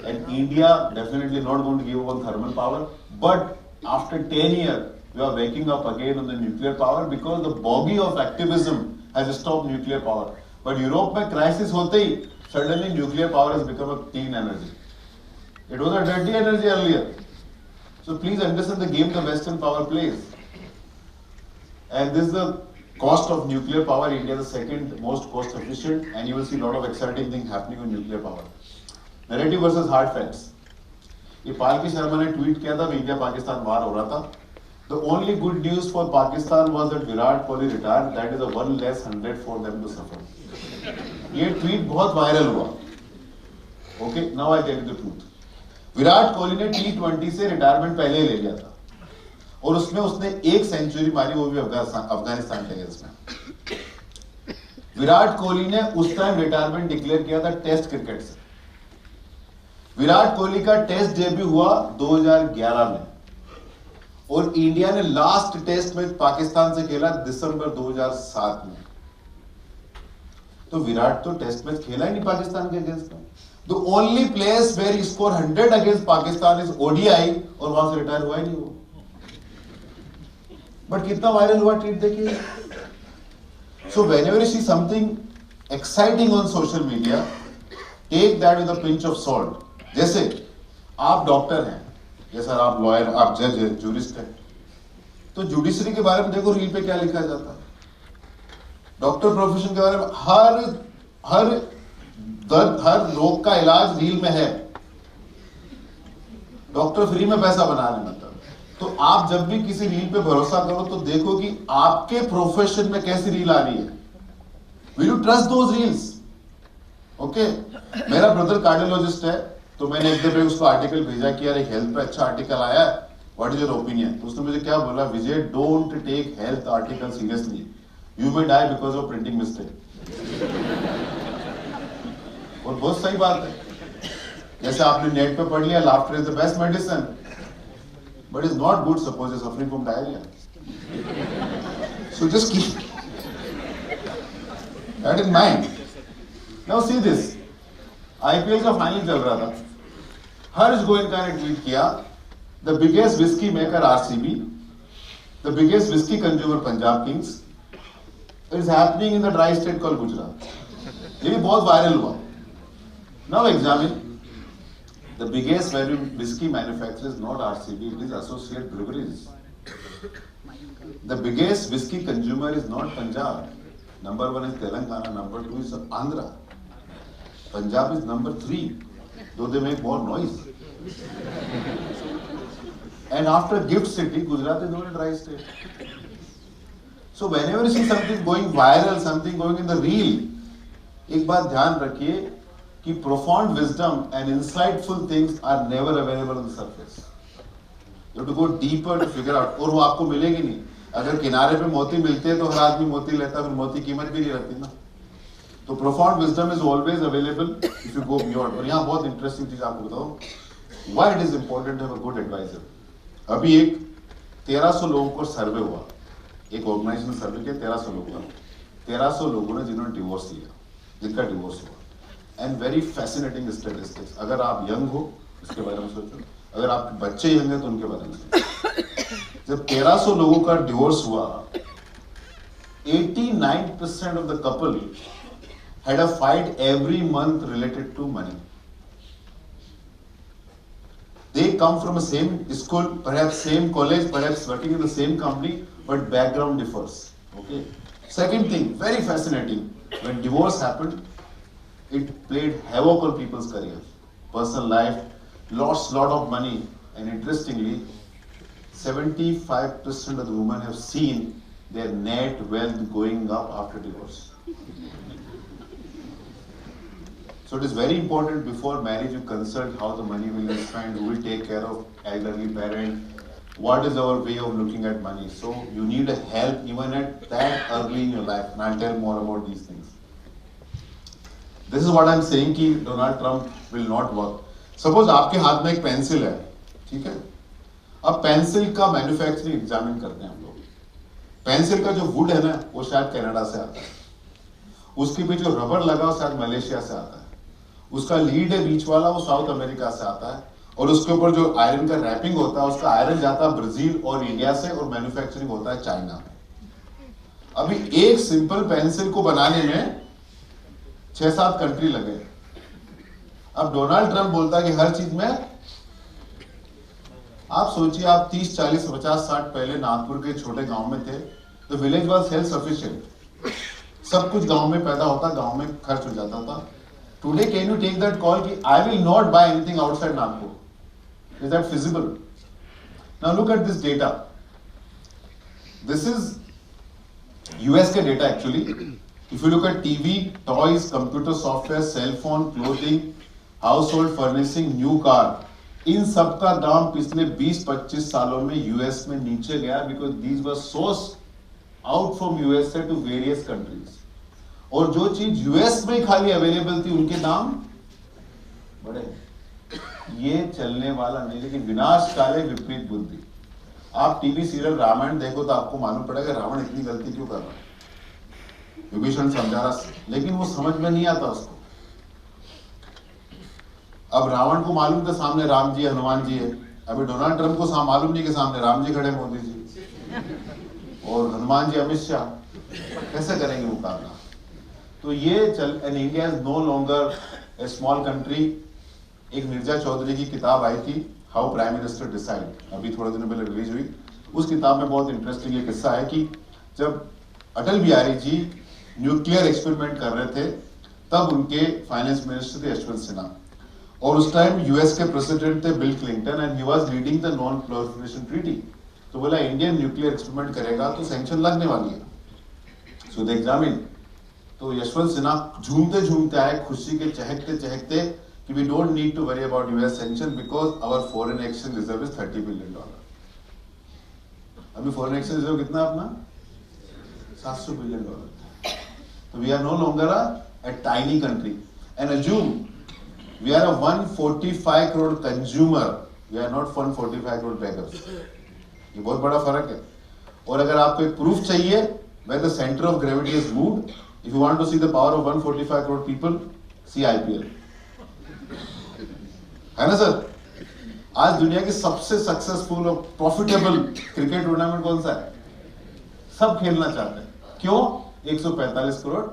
and India definitely not going to give up on thermal power. But after 10 years, we are waking up again on the nuclear power because the bogey of activism has stopped nuclear power. But Europe में crisis होते ही suddenly nuclear power has become a clean energy. It was a dirty energy earlier. So please understand the game the Western power plays. And this is the cost of nuclear power. India is the second most cost efficient, and you will see a lot of exciting things happening on nuclear power. Narrative versus hard facts. ये पालकी शर्मा ने tweet किया था, India Pakistan वार हो रहा था. The only good news for Pakistan was that Virat Kohli retired. That is a one less 100 for them to suffer. ये tweet बहुत वायरल हुआ. Okay, now I tell you the truth. Virat Kohli ने T20 से retirement पहले ही ले लिया था और उसमें उसने एक सेंचुरी मारी, वो भी अफगानिस्तान के अगेंस्ट में. विराट कोहली ने उस टाइम रिटायरमेंट डिक्लेयर किया था टेस्ट क्रिकेट से. विराट कोहली का टेस्ट डेब्यू हुआ 2011 में और इंडिया ने लास्ट टेस्ट मैच पाकिस्तान से खेला दिसंबर 2007 में. तो विराट तो टेस्ट मैच खेला ही नहीं पाकिस्तान के अगेंस्ट में. The only place where he score 100 against Pakistan is ODI, और वहां से रिटायर हुआ ही नहीं वो. बट कितना वायरल हुआ ट्वीट देखिए. So whenever you see something exciting on social media, take that with a pinch of salt. जैसे आप डॉक्टर हैं, या सर आप लॉयर, आप जज है, जूरिस्ट है, तो जुडिशरी के बारे में देखो रील पे क्या लिखा जाता है. डॉक्टर प्रोफेशन के बारे में हर रोग का इलाज रील में है. डॉक्टर फ्री में पैसा बना रहे मतलब. तो आप जब भी किसी रील पे भरोसा करो तो देखो कि आपके प्रोफेशन में कैसी रील आ रही है. Will you trust those reels? Okay. मेरा ब्रदर कार्डियोलॉजिस्ट है, तो मैंने एक दिन उसको आर्टिकल भेजा कि यार एक हेल्थ पे अच्छा आर्टिकल आया है, व्हाट इज योर ओपिनियन. तो उसने मुझे क्या बोला, Vijay don't take health article seriously, you may die because of printing mistake. और बहुत सही बात है. जैसे आपने नेट पे पढ़ लिया laughter is the best medicine, but it's not good suppose you're suffering from diarrhea. So just keep that in mind. Now see this. IPL का फाइनल चल रहा था. हर्ष गोयनका ने ट्वीट किया, the biggest whiskey maker RCB, the biggest whiskey consumer Punjab Kings, is happening in the dry state called Gujarat. ये भी बहुत viral हुआ. Now examine. The biggest whiskey manufacturer is not RCB, it is Associate Breweries. The biggest whiskey consumer is not Punjab. Number 1 is Telangana, number 2 is Andhra. Punjab is number 3, though they make more noise. And after Gift City, Gujarat is not a dry state. So whenever you see something going viral, something going in the reel, एक बात ध्यान रखिए कि profound wisdom and insightful things are never available on the surface. You have to go deeper to figure out. और वो आपको मिलेगी नहीं. अगर किनारे पे मोती मिलते हैं तो हर आदमी मोती लेता है, फिर मोती कीमत भी नहीं रखती ना. तो profound wisdom is always available if you go beyond. और यहाँ बहुत इंटरेस्टिंग चीज आपको बताऊँ. Why it is important to have a good advisor. अभी एक 1300 लोगों को सर्वे हुआ. एक ऑर्गेनाइजेशन ने सर्वे किया 1300 लोगों का, 1300 लोगों ने जिन्होंने डिवोर्स लिया, जिनका डिवोर्स हुआ। एंड वेरी फैसिनेटिंग स्टेटिस्टिक्स, अगर आप यंग हो इसके बारे में सोचो, अगर आपके बच्चे यंग हैं तो उनके बारे में सोचो। जब 1300 लोगों का डिवोर्स हुआ, 89% of the couple had a fight every month related to money. They come from the same school, perhaps same college, perhaps working in the same company, but background differs. Okay. Second thing, very fascinating. When divorce happened, it played havoc on people's careers, personal life, lost lot of money, and interestingly, 75% of the women have seen their net wealth going up after divorce. So it is very important before marriage you consult how the money will be spent, who will take care of elderly parent, what is our way of looking at money. So you need a help even at that early in your life, and I'll tell more about these things. This is what I'm saying कि Donald Trump will not work. Suppose आपके हाथ में एक pencil है, ठीक है? अब pencil का मैन्युफैक्चरिंग एग्जामिन करते हैं हम लोग। पेंसिल का जो वुड है ना, वो शायद कनाडा से आता है। उसके पीछे जो रबर लगा वो शायद मलेशिया से आता है। उसका लीड है बीच वाला, वो साउथ अमेरिका से आता है। और उसके ऊपर जो आयरन का रैपिंग होता है, उसका आयरन जाता है ब्राजील और इंडिया से, और मैन्युफैक्चरिंग होता है चाइना में। अभी एक सिंपल पेंसिल को बनाने में 6-7 कंट्री लगे। अब डोनाल्ड ट्रंप बोलता है कि हर चीज में, आप सोचिए आप 30, 40, 50, 60 पहले नागपुर के छोटे गांव में थे, तो विलेज वाज सेल्फ सफिशिएंट, सब कुछ गांव में पैदा होता, गांव में खर्च हो जाता था। Today can you take that call कि I will not buy anything outside Nagpur? Is that feasible? Now look at this data. This is US के data actually. If you look at TV, toys, computer software, cell phone, clothing, household furnishing, new car, इन सब का दाम पिछले 20-25 सालों में US में नीचे गया, because these were source out from USA to various countries. और जो चीज यूएस में खाली अवेलेबल थी, उनके दाम बढ़े। ये चलने वाला नहीं, लेकिन विनाश काले विपरीत बुद्धि। आप टीवी सीरियल रामायण देखो तो आपको मालूम पड़ेगा रावण इतनी गलती क्यों कर रहा है। विभीषण समझा रहा, लेकिन वो समझ में नहीं आता उसको। अब रावण को मालूम था सामने राम जी, हनुमान जी है। अभी डोनाल्ड ट्रंप को मालूम नहीं कि सामने राम जी खड़े, मोदी जी और हनुमान जी, अमित शाह। कैसे करेंगे मुकाबला? तो ये चल, and India is no longer a small country. एक मिर्जा चौधरी की किताब आई थी, हाउ प्राइम मिनिस्टर डिसाइड, अभी थोड़े दिनों पहले रिलीज हुई। उस किताब में बहुत इंटरेस्टिंग ये किस्सा है कि जब अटल बिहारी जी न्यूक्लियर एक्सपेरिमेंट कर रहे थे, तब उनके फाइनेंस मिनिस्टर थे यशवंत सिन्हा, और उस टाइम यूएस के प्रेसिडेंट थे bill Clinton, and he was leading the non proliferation treaty. तो बोला इंडियन न्यूक्लियर एक्सपेरिमेंट करेगा तो सैंक्शन लगने वाली है, सो दे एग्जामिन। तो यशवंत सिन्हा झूमते झूमते आए, खुशी के चहकते चहकते, कि we don't need to worry about US sanction because our foreign exchange reserve is $30 billion. अभी फॉरेन एक्सचेंज रिजर्व कितना है अपना? $700 बिलियन। तो we are no longer a tiny country, and assume we are a 145 crore consumer, we are not 145 crore beggars. ये बहुत बड़ा फर्क है। और अगर आपको एक प्रूफ चाहिए where the center of gravity is moved, if you want to see the power of 145 crore people, see IPL, है ना सर? आज दुनिया की सबसे सक्सेसफुल और प्रॉफिटेबल क्रिकेट टूर्नामेंट कौन सा है? सब खेलना चाहते हैं, क्यों? 145 करोड़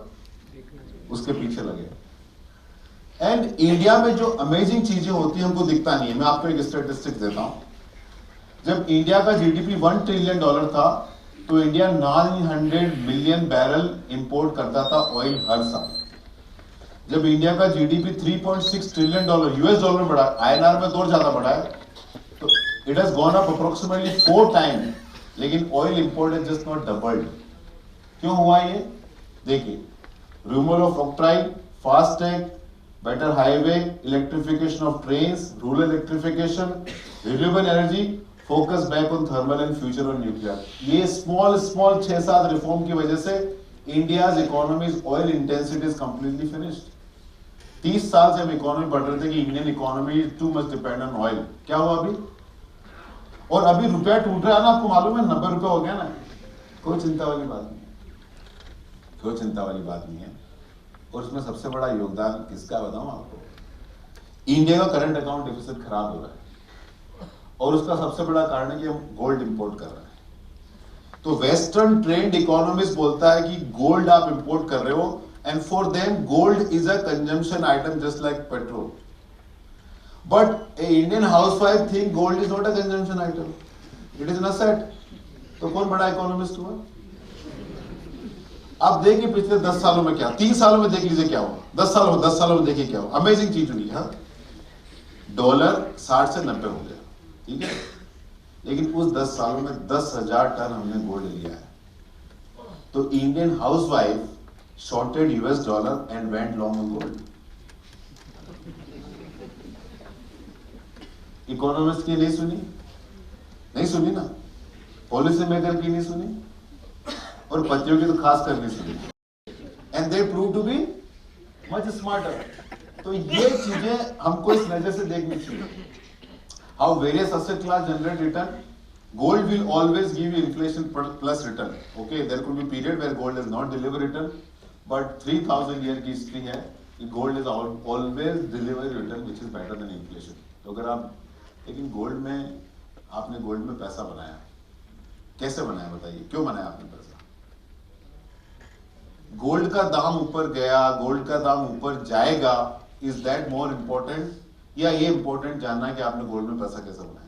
उसके पीछे लगे। एंड इंडिया में जो अमेजिंग चीजें होती हैं हमको दिखता नहीं है। मैं आपको एक स्टैटिस्टिक्स देता हूं। जब इंडिया का जीडीपी $1 ट्रिलियन था, तो इंडिया 900 मिलियन बैरल इंपोर्ट करता था ऑयल हर साल। जब इंडिया का जीडीपी $3.6 ट्रिलियन यूएस डॉलर में बढ़ा, आईएनआर में तो और ज्यादा बढ़ा है, तो it has gone up approximately 4 time, लेकिन oil import is just not doubled. क्यों हुआ ये? देखिए, removal of octroi, FASTag, better highway, electrification of trains, rural electrification, renewable energy, focus back on thermal and future on nuclear. ये small 6-7 reform की वजह से India's economy's oil intensity is completely finished. 30 साल से हम इकोनॉमी पढ़ रहे थे कि Indian economy is too much dependent on oil. क्या हुआ अभी? और अभी रुपया टूट रहा है ना, आपको मालूम है 90 रुपये हो गया ना। कोई चिंता वाली बात नहीं है, कोई चिंता वाली बात नहीं है। और उसमें सबसे बड़ा योगदान किसका बताऊं आपको? इंडिया का करंट अकाउंट डिफिसिट खराब हो रहा है और उसका सबसे बड़ा कारण है कि हम गोल्ड इंपोर्ट कर रहे हैं। तो वेस्टर्न ट्रेंड इकोनॉमिस्ट बोलता है कि गोल्ड आप इंपोर्ट कर रहे हो, and for them gold is a consumption item just like petrol. But A Indian housewife think gold is not a consumption item, it is an asset. तो कौन बड़ा इकोनॉमिस्ट हुआ? आप देखिए पिछले 10 सालों में क्या, 3 सालों में देख लीजिए क्या हुआ, 10 सालों में देखिए क्या हुआ। अमेजिंग चीज हुई। हाँ, डॉलर 60 से 90 हो गया, ठीक है, लेकिन उस 10 सालों में 10,000 टन हमने गोल्ड लिया है। तो Indian housewife shorted US dollar and went long gold. Economist की नहीं सुनी ना, पॉलिसी मेकर की नहीं सुनी, और पतियों की तो खास कर नहीं सुनी, and they prove to be much smarter. तो ये चीजें हमको इस नजर से देखनी चाहिए। How various asset class generate return, gold will always give you inflation plus return. Okay, there could be period where gold does not deliver return, but 3000 year की history है कि gold is always deliver return which is better than inflation. तो अगर आप, लेकिन gold में आपने gold में पैसा बनाया, कैसे बनाया बताइए, क्यों बनाया आपने पैसा? गोल्ड का दाम ऊपर गया, गोल्ड का दाम ऊपर जाएगा, इज दैट मोर इंपॉर्टेंट, या ये इंपॉर्टेंट जानना है कि आपने गोल्ड में पैसा कैसे बनाया?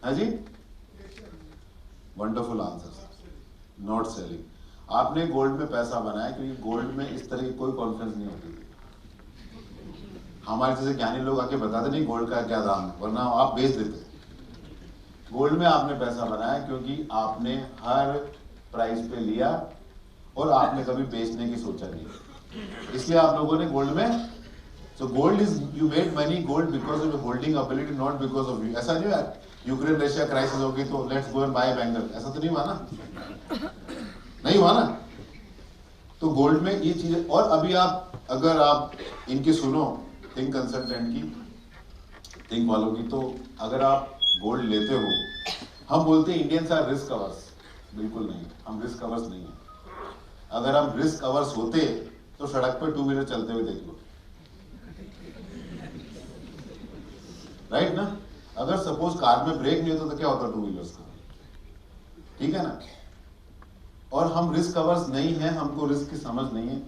है जी, वंडरफुल आंसर, नॉट सेलिंग। आपने गोल्ड में पैसा बनाया क्योंकि गोल्ड में इस तरह की कोई कॉन्फ्रेंस नहीं होती थी। हमारे जैसे ज्ञानी लोग आके बताते नहीं गोल्ड का क्या दाम है, वरना आप बेच देते। गोल्ड में आपने पैसा बनाया क्योंकि आपने हर प्राइस पे लिया और आपने कभी बेचने की सोचा नहीं, इसलिए आप लोगों ने गोल्ड में, so gold is, you made money gold because of holding ability, not because of you. ऐसा नहीं यार, यूक्रेन रशिया क्राइसिस होगी तो let's go and buy bangle, ऐसा तो नहीं हुआ ना, नहीं हुआ ना। तो गोल्ड में ये चीजें, और अभी आप अगर आप इनकी सुनो, थिंक कंसल्टेंट की, थिंक वालों की, तो अगर आप गोल्ड लेते हो, हम बोलते हैं इंडियंस आर रिस्क अवर्स, बिल्कुल नहीं, हम रिस्क अवर्स नहीं है। अगर हम रिस्क अवर्स होते तो सड़क पर 2 व्हीलर चलते हुए देख लो, राइट ना। अगर सपोज कार में ब्रेक नहीं होता तो क्या होता 2 व्हीलर्स का, ठीक है ना। और हम रिस्क अवर्स नहीं है, हमको रिस्क की समझ नहीं है।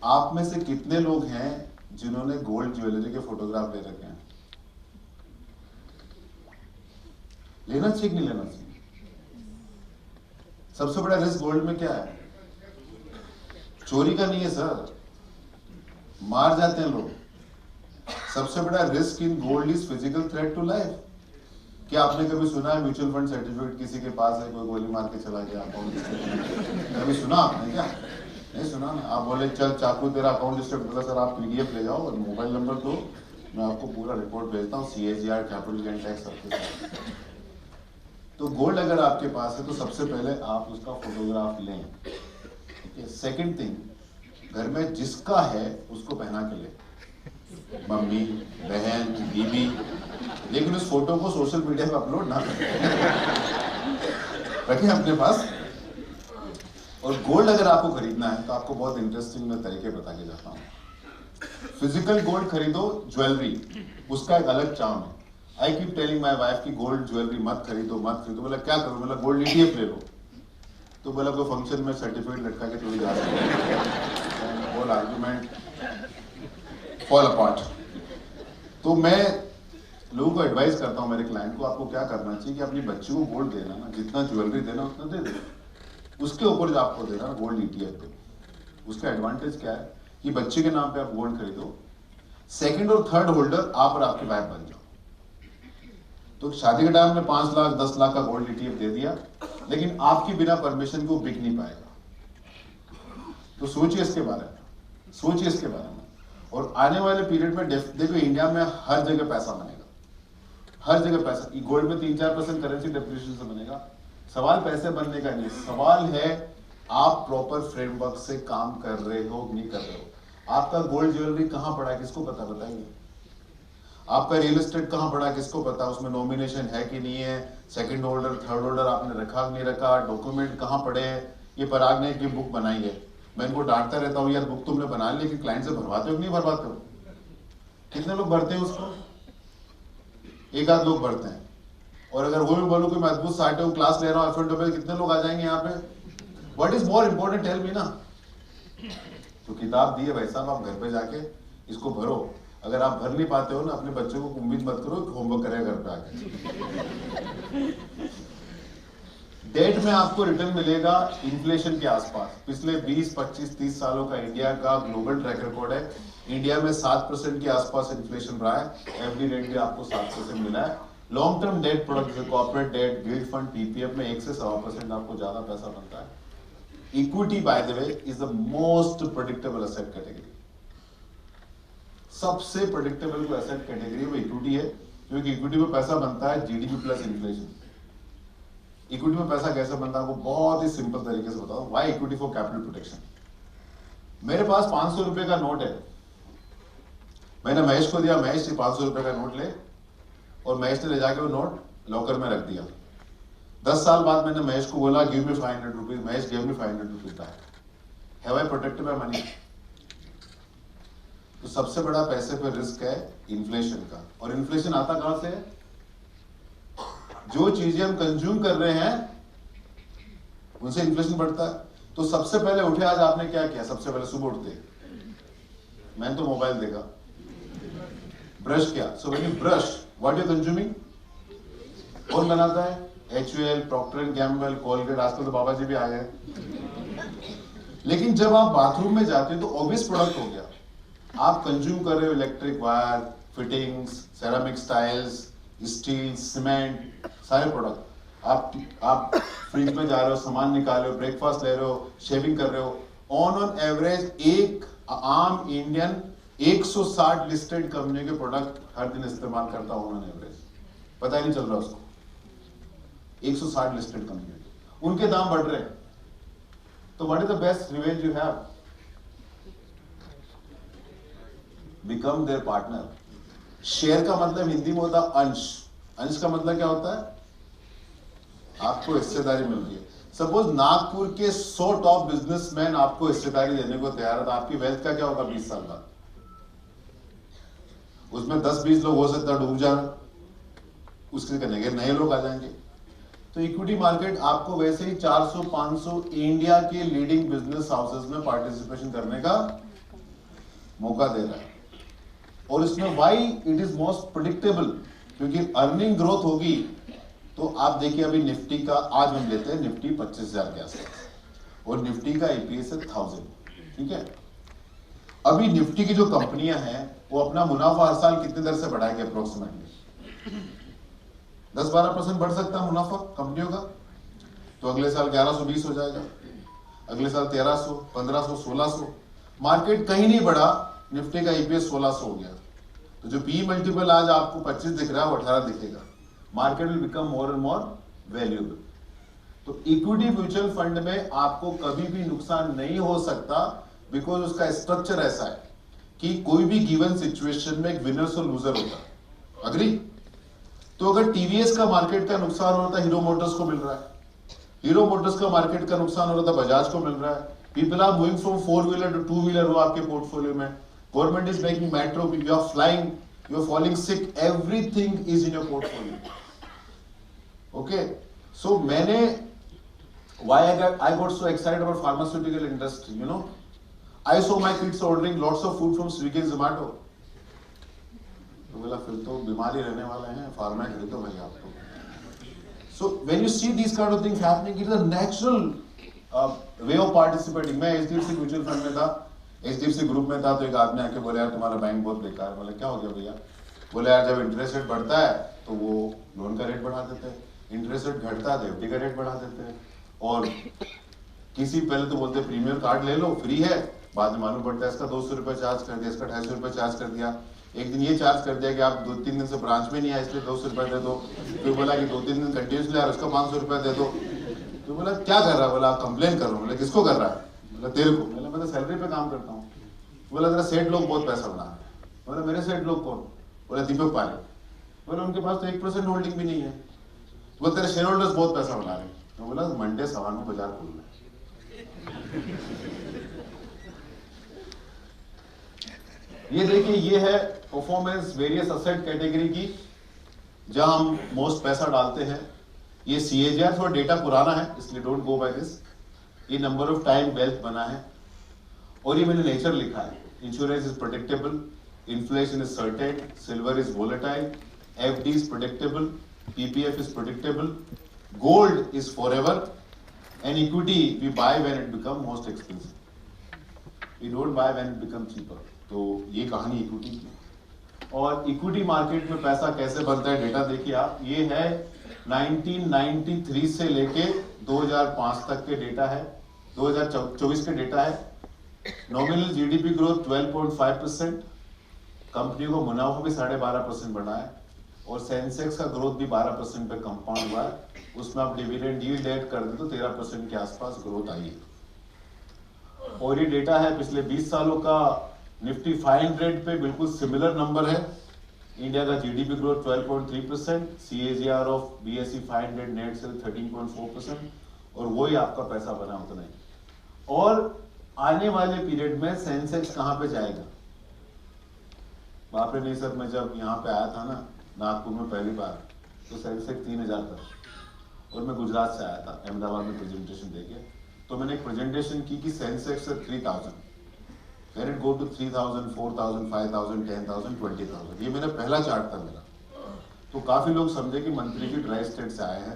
आप में से कितने लोग हैं जिन्होंने गोल्ड ज्वेलरी के फोटोग्राफ ले रखे हैं? लेना चाहिए कि नहीं लेना चाहिए? सबसे बड़ा रिस्क गोल्ड में क्या है? चोरी का नहीं है सर, मार जाते हैं लोग। सबसे बड़ा risk in gold is physical threat to life. क्या आपने कभी सुना है म्यूचुअल फंड सर्टिफिकेट किसी के पास है, कोई गोली मार के चला गया अकाउंट? कभी सुना आपने क्या? नहीं सुना ना। आप बोले चल चाकू तेरा अकाउंट डिस्ट्रक्ट बोला, सर आप पीडीएफ ले जाओ और मोबाइल नंबर दो, मैं आपको पूरा रिपोर्ट भेजता हूँ, CAGR, कैपिटल गेन टैक्स सबके साथ। तो गोल्ड अगर आपके पास है तो सबसे पहले आप उसका फोटोग्राफ लें, ठीक है। सेकेंड थिंग, घर में जिसका है उसको पहना के ले, मम्मी, बहन, बीबी, लेकिन उस फोटो को सोशल मीडिया पे अपलोड ना करें, रखें अपने पास। और गोल्ड अगर आपको खरीदना है तो आपको बहुत इंटरेस्टिंग मैं तरीके बता के जाता हूँ। फिजिकल गोल्ड खरीदो, ज्वेलरी, उसका एक अलग चार्म है। I keep telling my wife की गोल्ड ज्वेलरी मत खरीदो मत खरीदो। बोला क्या करूं? बोला गोल्ड ETF ले लो। तो बोला कोई फंक्शन में सर्टिफिकेट लटका के थोड़ी जा सकते हैं, होल आर्गुमेंट फॉल अपार्ट। तो मैं लोगों को एडवाइस करता हूँ, मेरे क्लाइंट को, आपको क्या करना चाहिए कि अपनी बच्ची को गोल्ड देना ना, जितना ज्वेलरी देना उतना दे दे, उसके ऊपर जो आपको देना गोल्ड ETF पे। उसका एडवांटेज क्या है कि बच्चे के नाम पे आप गोल्ड खरीदो, सेकंड और थर्ड होल्डर आप और आपकी वाइफ बन जाओ। तो शादी के टाइम में 5 लाख 10 लाख का गोल्ड ETF दे दिया, लेकिन आपकी बिना परमिशन को बिक नहीं पाएगा। तो सोचिए इसके बारे में, सोचिए इसके बारे में। और आने वाले पीरियड में देखो इंडिया में हर जगह पैसा बनेगा, हर जगह पैसा। गोल्ड में 3-4% करेंसी डेप्रिसिएशन से बनेगा। सवाल पैसे बनने का नहीं, सवाल है आप प्रॉपर फ्रेमवर्क से काम कर रहे हो नहीं कर रहे हो। आपका गोल्ड ज्वेलरी कहां पड़ा है किसको पता, बताइए। आपका रियल एस्टेट कहां पड़ा है किसको पता, उसमें नॉमिनेशन है कि नहीं है, सेकंड होल्डर, थर्ड होल्डर आपने रखा नहीं रखा, डॉक्यूमेंट कहाँ पड़े हैं। ये पराग ने एक बुक बनाई है, मैं इनको डांटता रहता हूँ, यार बुक तुमने बना ली, लेकिन क्लाइंट से भरवाते हो कि नहीं भरवाते हो? कितने लोग भरते हैं उसको? एक आध लोग भरते हैं। और अगर वो भी बोलूं कि मैं अद्भुत साइट हूँ, क्लास ले रहा हूँ एफ कितने लोग आ जाएंगे यहाँ पे? What is more important, tell me ना। तो किताब दी है भाई साहब, आप घर पे जाके इसको भरो। अगर आप भर नहीं पाते हो ना, अपने बच्चों को उम्मीद मत करो कि होमवर्क करेगा घर पे आके। डेट में आपको रिटर्न मिलेगा इन्फ्लेशन के आसपास। पिछले 20, 25, 30 सालों का इंडिया का ग्लोबल ट्रैक रिकॉर्ड है। इंडिया में 7% के आसपास इन्फ्लेशन रहा है, एफडी रेट भी आपको 7% मिला है। लॉन्ग टर्म डेट प्रोडक्ट जैसे corporate debt, gilt fund, PPF में 1 से 7% आपको ज्यादा पैसा बनता है। Equity by the way is the most predictable asset category. सबसे प्रेडिक्टेबल को एसेट कैटेगरी वो इक्विटी है, क्योंकि इक्विटी में पैसा बनता है जीडीपी प्लस इन्फ्लेशन। इक्विटी में पैसा कैसे बनता है, आपको बहुत ही सिंपल तरीके से बताओ। Why equity? For capital protection. मेरे पास 500 रुपए का नोट है, मैंने महेश को दिया, महेश जी 500 रुपए का नोट ले, और महेश ने ले जाके वो नोट लॉकर में रख दिया। 10 साल बाद मैंने महेश को बोला give me 500 rupees, Mahesh give me 500 rupees back. Have I protected my money? तो सबसे बड़ा पैसे पे रिस्क है इन्फ्लेशन का। और इन्फ्लेशन आता कहां से है? जो चीजें हम कंज्यूम कर रहे हैं उनसे इन्फ्लेशन बढ़ता है। तो सबसे पहले उठे आज आपने क्या किया? सबसे पहले सुबह उठते मैंने तो मोबाइल देखा, ब्रश किया। So when you brush, what you consuming? कौन बनाता है? HUL, Procter and Gamble, Colgate, आजकल तो बाबा जी भी आ गए। लेकिन जब आप बाथरूम में जाते हो तो ऑब्वियस प्रोडक्ट हो गया, आप कंज्यूम कर रहे हो electric wire, fittings, ceramic tiles, steel, cement, सारे प्रोडक्ट। आप फ्रिज में जा रहे हो, सामान निकाल रहे हो, ब्रेकफास्ट ले रहे हो, शेविंग कर रहे हो। ऑन एवरेज एक आम इंडियन 160 लिस्टेड कंपनी के प्रोडक्ट हर दिन इस्तेमाल करता हूं ऑन एवरेज, पता ही नहीं चल रहा उसको। 160 लिस्टेड कंपनी, उनके दाम बढ़ रहे हैं। तो what is the best revenge you have? Become their partner. Share का मतलब हिंदी में होता है अंश। अंश का मतलब क्या होता है? आपको हिस्सेदारी मिल रही है। सपोज नागपुर के 100 टॉप बिजनेसमैन आपको हिस्सेदारी देने को तैयार है, तो आपकी वेल्थ का क्या होगा 20 साल बाद? उसमें 10-20 लोग हो सकता है डूब जाना, उसके करने के नए लोग आ जाएंगे। तो इक्विटी मार्केट आपको वैसे ही 400-500 इंडिया के लीडिंग बिजनेस हाउसेस में पार्टिसिपेशन करने का मौका दे रहा है। और इसमें why it is most predictable, क्योंकि अर्निंग ग्रोथ होगी। तो आप देखिए अभी निफ्टी का, आज हम लेते हैं निफ्टी 25,000 के आसपास, और निफ्टी का EPS है 1000, ठीक है। अभी निफ्टी की जो कंपनियां हैं वो अपना मुनाफा हर साल कितनी दर से बढ़ाएंगे? अप्रोक्सीमेटली 10-12% बढ़ सकता है मुनाफा कंपनियों का। तो अगले साल 1120 हो जाएगा, अगले साल 1300, 1500, 1600। मार्केट कहीं नहीं बढ़ा, निफ्टी का EPS 1600 हो गया। तो जो PE मल्टीपल आज आपको 25 दिख रहा है वो 18 दिखेगा। Market will become more and more valuable. तो इक्विटी म्यूचुअल फंड में आपको कभी भी नुकसान नहीं हो सकता, बिकॉज उसका स्ट्रक्चर ऐसा है कि कोई भी गिवन सिचुएशन में एक विनर्स और लूजर होता है। अग्री? तो अगर TVS का मार्केट का नुकसान हो रहा था, हीरो मोटर्स को मिल रहा है। हीरो मोटर्स का मार्केट का नुकसान हो रहा था, बजाज को मिल रहा है। People are moving from 4 wheeler to 2 wheeler हो आपके पोर्टफोलियो में। Government is making metro, you are flying, you are falling sick, everything is in your portfolio. Okay, so मैंने why I got so excited about pharmaceutical industry, you know, I saw my kids ordering lots of food from Swiggy and Zomato. तो बोला फिर तो बीमारी रहने वाले हैं, pharma खरीदो भाई आपको। So when you see these kind of things happening, it is a natural way of participating. मैं HDFC म्यूचुअल फंड में था, HDFC ग्रुप में था, तो एक आदमी आके बोले यार तुम्हारा बैंक बहुत बेकार। बोले क्या हो गया भैया? बोले यार जब इंटरेस्ट रेट बढ़ता है तो वो लोन का रेट बढ़ा देते हैं, इंटरेस्ट रेट घटता है तो FD का रेट बढ़ा देते हैं, और किसी पहले तो बोलते प्रीमियम कार्ड ले लो फ्री है, बाद में मालूम पड़ता है इसका 200 रुपए चार्ज कर दिया, इसका 250 रुपए चार्ज कर दिया। एक दिन ये चार्ज कर दिया कि आप 2-3 दिन से ब्रांच में नहीं आए इसलिए 200 रुपए दे दो। फिर बोला कि 2-3 दिन कंटिन्यूसली आ रहा उसका 500 रुपए दे दो। तो बोला क्या कर रहा है? बोला कंप्लेन कर रहा हूँ। बोला किसको कर रहा है? बोला तेरे को। बोला मैं तो सैलरी पे काम करता हूँ। बोला तेरा सेठ लोग बहुत पैसा बना रहे हैं। बोला मेरे सेठ लोग कौन? बोला दीपक पारे। बोला उनके पास तो 1% होल्डिंग भी नहीं है। वो तेरे शेयर होल्डर्स बहुत पैसा बना रहे हैं। मैं बोला मंडे 9:15 बाजार खोलना है। ये देखिए, ये है परफॉर्मेंस वेरियस असेट कैटेगरी की, जहां हम मोस्ट पैसा डालते हैं। ये CAGR थोड़ा डेटा पुराना है, इसलिए डोंट गो बाय दिस। ये नंबर ऑफ टाइम वेल्थ बना है, और ये मैंने नेचर लिखा है। Insurance is predictable, inflation is certain, silver is volatile, FD is predictable, PPF is predictable, gold is forever, and equity we buy when it become most expensive. We don't buy when it become cheaper. तो ये कहानी equity की। और equity market में पैसा कैसे बनता है, डेटा देखिए आप। ये है 1993 से लेके 2005 तक के डेटा है, 2024 के डेटा है। नॉमिनल GDP ग्रोथ 12.5%, कंपनियों को मुनाफा भी 12.5% बढ़ा है, और सेंसेक्स का ग्रोथ भी 12% पे कंपाउंड हुआ है। उसमें आप डिविडेंड यील्ड ऐड कर दे तो 13% के आसपास ग्रोथ आई है। और ये डेटा है पिछले 20 सालों का। निफ्टी 500 पे बिल्कुल सिमिलर नंबर है। इंडिया का GDP growth 12.3%, CAGR of BSE 500 net से 13.4%, और वही आपका पैसा बना उतना ही। और आने वाले पीरियड में सेंसेक्स कहां पे जाएगा? बाप रे नहीं सर, मैं जब यहाँ पे आया था ना नागपुर में पहली बार, तो सेंसेक्स 3000 था, और मैं गुजरात से आया था अहमदाबाद में प्रेजेंटेशन देके। तो मैंने एक प्रेजेंटेशन की कि Sensex 3000, can it go to 3000, 4000, 5000, 10,000, 20,000। ये मेरा पहला चार्ट था मेरा। तो काफी लोग समझे कि मंत्री जी ड्राई स्टेट से आए हैं,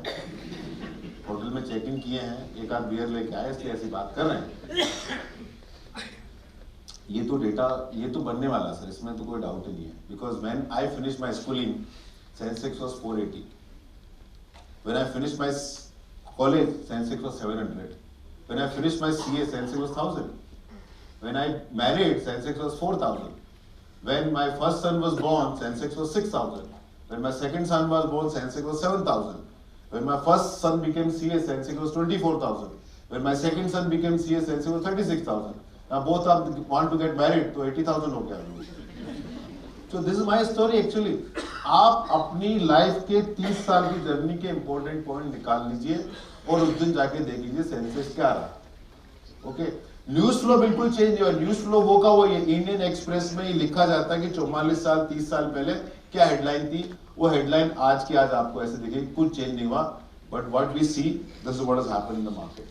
होटल में चेक इन किए हैं, एक आध बियर लेके आए, इसलिए ऐसी बात कर रहे हैं। ये तो डेटा, ये तो बनने वाला सर, इसमें तो कोई डाउट ही नहीं है। Because when I finish my schooling, Sensex was 480। When I finish my college, Sensex was 700। When I finish my CA, Sensex was 1000। When I married, Sensex was 4000। When my first son was born, Sensex was 6000। When my second son was born, Sensex was 7000। When my first son became CA, Sensex was 24,000। When my second son became CA, Sensex was 36,000। Now both of them want to get married, तो 80,000 हो गया। So this is my story actually। आप अपनी life के 30 साल की journey के important point निकाल लीजिए, और उस दिन जाके देख लीजिए सेंसेक्स क्या रहा। ओके, न्यूज फ्लो बिल्कुल चेंज हुआ। न्यूज फ्लो वो का वो, ये इंडियन एक्सप्रेस में ही लिखा जाता है कि 44 साल 30 साल पहले क्या हेडलाइन थी, वो हेडलाइन आज की आज आपको ऐसे दिखेगी, कुछ चेंज नहीं हुआ। But what we see, this is what has happened in the market.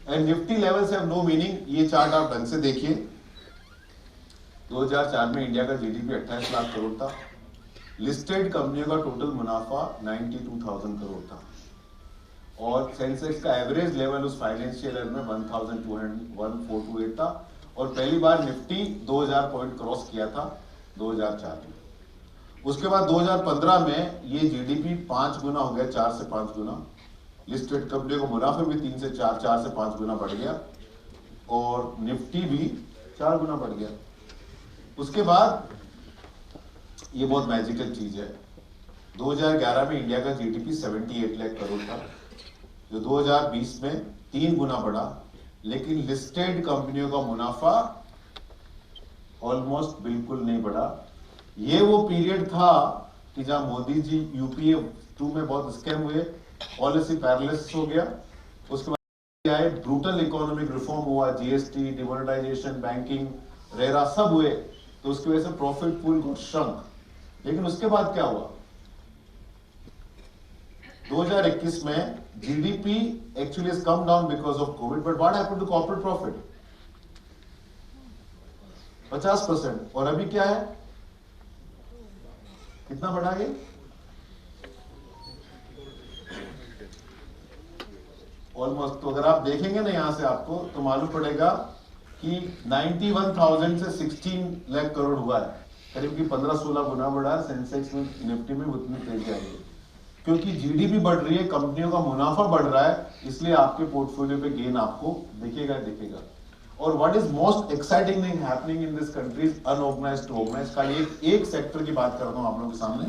And Nifty levels have no meaning. ये चार्ट आप ढंग से देखिए। 2004 में इंडिया का GDP 28 लाख करोड़ था। लिस्टेड कंपनियों का टोटल मुनाफा 92,000 करोड़ था, और सेंसेक्स का एवरेज लेवल उस फाइनेंशियल ईयर में 1,428 था, और पहली बार निफ्टी 2000 पॉइंट क्रॉस किया था 2004 में। उसके बाद 2015 में ये GDP 5 गुना हो गया, 4 से 5 गुना। लिस्टेड कंपनियों को मुनाफे भी 3 से 4, 4 से 5 गुना बढ़ गया, और निफ्टी भी 4 गुना बढ़ गया। उसके बाद ये बहुत मैजिकल चीज है, 2011 में इंडिया का GDP 78 लाख करोड़ था, जो 2020 में 3 गुना बढ़ा, लेकिन लिस्टेड कंपनियों का मुनाफा ऑलमोस्ट बिल्कुल नहीं बढ़ा। ये वो पीरियड था कि जहां मोदी जी UPA 2 में बहुत स्कैम हुए, पॉलिसी पैरालिसिस हो गया। उसके बाद आए ब्रूटल इकोनॉमिक रिफॉर्म हुआ, GST, डिमोनेटाइजेशन, बैंकिंग, रेरा सब हुए, तो उसकी वजह से प्रॉफिट पूल गॉट श्रंक। लेकिन उसके बाद क्या हुआ, 2021 में GDP actually has come down because of COVID, but what happened to corporate profit? 50%। और अभी क्या है, कितना बढ़ा ये? ऑलमोस्ट। तो अगर आप देखेंगे ना यहां से आपको तो मालूम पड़ेगा कि 91,000 से 16 लाख करोड़ हुआ है, करीब की 15-16 गुना बढ़ा। सेंसेक्स में, निफ्टी में उतनी तेजी आई है, क्योंकि GDP बढ़ रही है, कंपनियों का मुनाफा बढ़ रहा है, इसलिए आपके पोर्टफोलियो पे गेन आपको दिखेगा। और what is most exciting thing happening in this country is unorganised to organised. खाली एक सेक्टर की बात करता हूं आप लोगों के सामने।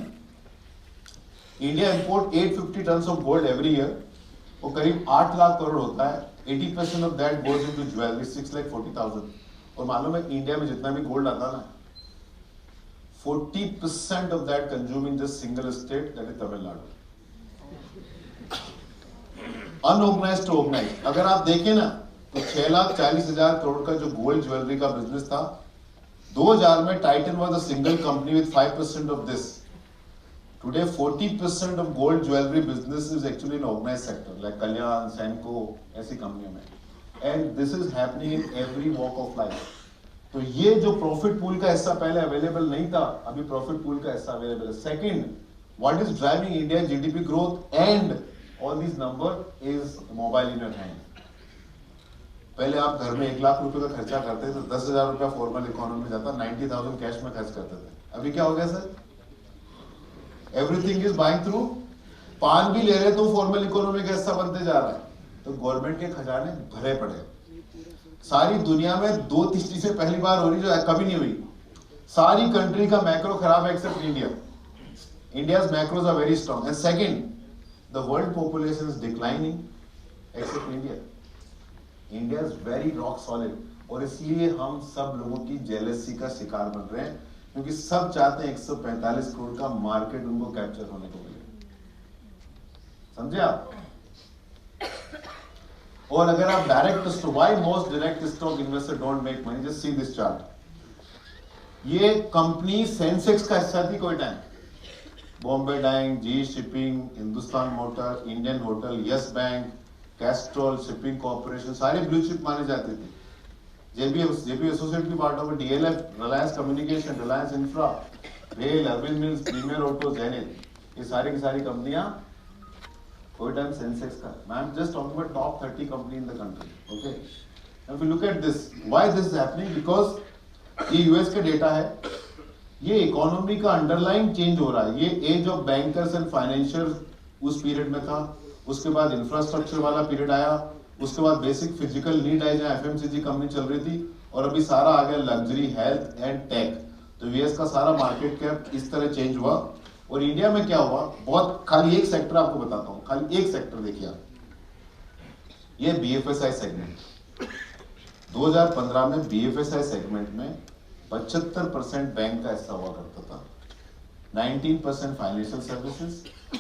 India import 850 ton of gold every year, वो करीब 8 लाख करोड़ होता है। 80% of that goes into jewellery, 6,40,000। और मालूम है इंडिया में जितना भी गोल्ड आता ना, 40% of that consuming this single state, that is Tamil Nadu. Unorganised to organised. अगर आप देखें ना तो 6,40,000 करोड़ का जो गोल्ड ज्वेलरी का बिजनेस था 2000 में, Titan was a single company with 5% of this. Today 40% of gold jewellery business is actually in organised sector like Kalyan, Senco, ऐसी कंपनियों में, and this is happening in every walk of life. तो ये जो profit pool का हिस्सा पहले अवेलेबल नहीं था, अभी प्रॉफिट पूल का हिस्सा अवेलेबल है। Second, what is driving India GDP growth and all this number is mobile in your hand. पहले आप घर में 1 लाख रुपए का खर्चा करते तो 10,000 रुपया फॉर्मल इकोनॉमी में जाता, 90,000 कैश में खर्च करते थे। अभी क्या हो गया sir? Everything is buying through. पान भी ले रहे तो फॉर्मल इकोनॉमी का हिस्सा बनते जा रहा है। तो गवर्नमेंट के खजाने भरे पड़े। सारी दुनिया में 2-3 चीजें पहली बार हो रही जो कभी नहीं हुई। सारी कंट्री का मैक्रो खराब है except India. India's macros are very strong. And second, the world population is declining except India. India is very rock solid, और इसलिए हम सब लोगों की जेलसी का शिकार बन रहे हैं, क्योंकि सब चाहते हैं 145 करोड़ का मार्केट उनको कैप्चर होने को मिले। समझे आप? और अगर आप direct stock, why most direct stock investor don't make money, just see this chart. ये कंपनी सेंसेक्स का हिस्सा थी कोई time. Bombay dyeing, Zee shipping, Hindustan motor, Indian hotel, yes bank, Castrol, shipping corporation, सारे ब्लू चिप माने जाते थे। जेबी एसोसिएट की part of DLF, Reliance communication, Reliance infra, rail, Arvind mills, premier auto, Zenith, ये सारी की सारी कंपनियां कोई टाइम सेंसेक्स का। मैं am just talking about top 30 company in the country. Okay, now if you look at this, why this is happening, because ये US का डेटा है। ये इकोनॉमी का अंडरलाइन चेंज हो रहा है। ये age of bankers and financial उस पीरियड में था, उसके बाद इंफ्रास्ट्रक्चर वाला पीरियड आया, उसके बाद बेसिक फिजिकल नीड आई जहां एफएमसीजी कंपनी चल रही थी, और अभी सारा आ गया लग्जरी, हेल्थ एंड टेक। तो यूएस का सारा मार्केट कैप इस तरह चेंज हुआ। और इंडिया में क्या हुआ, बहुत खाली एक सेक्टर आपको बताता हूं, खाली एक सेक्टर देखिए आप, ये बीएफएसआई सेगमेंट। 2015 में बीएफएसआई सेगमेंट में 75% बैंक का हिस्सा हुआ करता था, 19% फाइनेंशियल सर्विसेज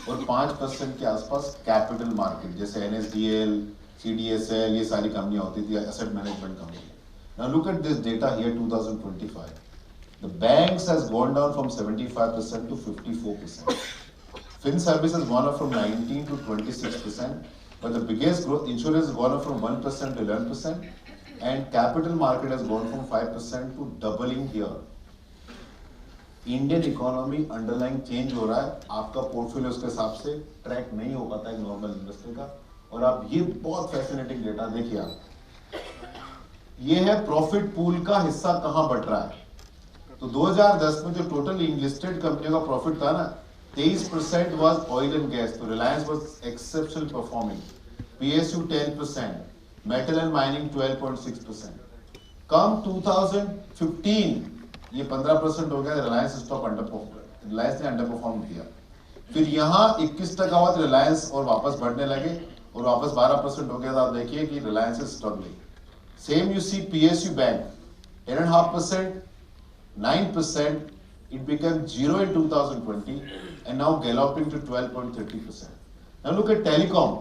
और 5% के आसपास कैपिटल मार्केट जैसे एनएसडीएल, सीडीएसएल, ये सारी कंपनियां होती थी, asset management company. Now look at this data here 2025. The banks has gone down from 75% to 54%. Fin service has gone up from 19 to 26%, but the biggest growth, insurance has gone up from 1% to 11%, and capital market has gone from 5% to doubling here. Indian economy underline change हो रहा है, आपका portfolio उसके हिसाब से track नहीं हो पाता है नॉर्मल इन्वेस्टर का। और आप ये बहुत फैसिनेटिंग डेटा देखिए आप, ये है प्रॉफिट पूल का हिस्सा कहां बढ़ रहा है। तो 2010 में जो टोटल लिस्टेड कंपनियों का प्रॉफिट था ना, 23% वाज ऑयल एंड गैस, तो Reliance was exceptional performing, PSU 10%, metal and mining 12.6%। कम 2015 ये 15% हो गया, रिलायंस स्टॉक रिलायंस ने अंडर परफॉर्म किया। फिर यहाँ 21% हुआ तो रिलायंस और वापस बढ़ने लगे और वापस 12% हो गया। तो आप देखिए कि Reliance is struggling. Same you see PSU bank 10.5%, 9%, it became 0 in 2020 and now galloping to 12.30%. Now look at telecom,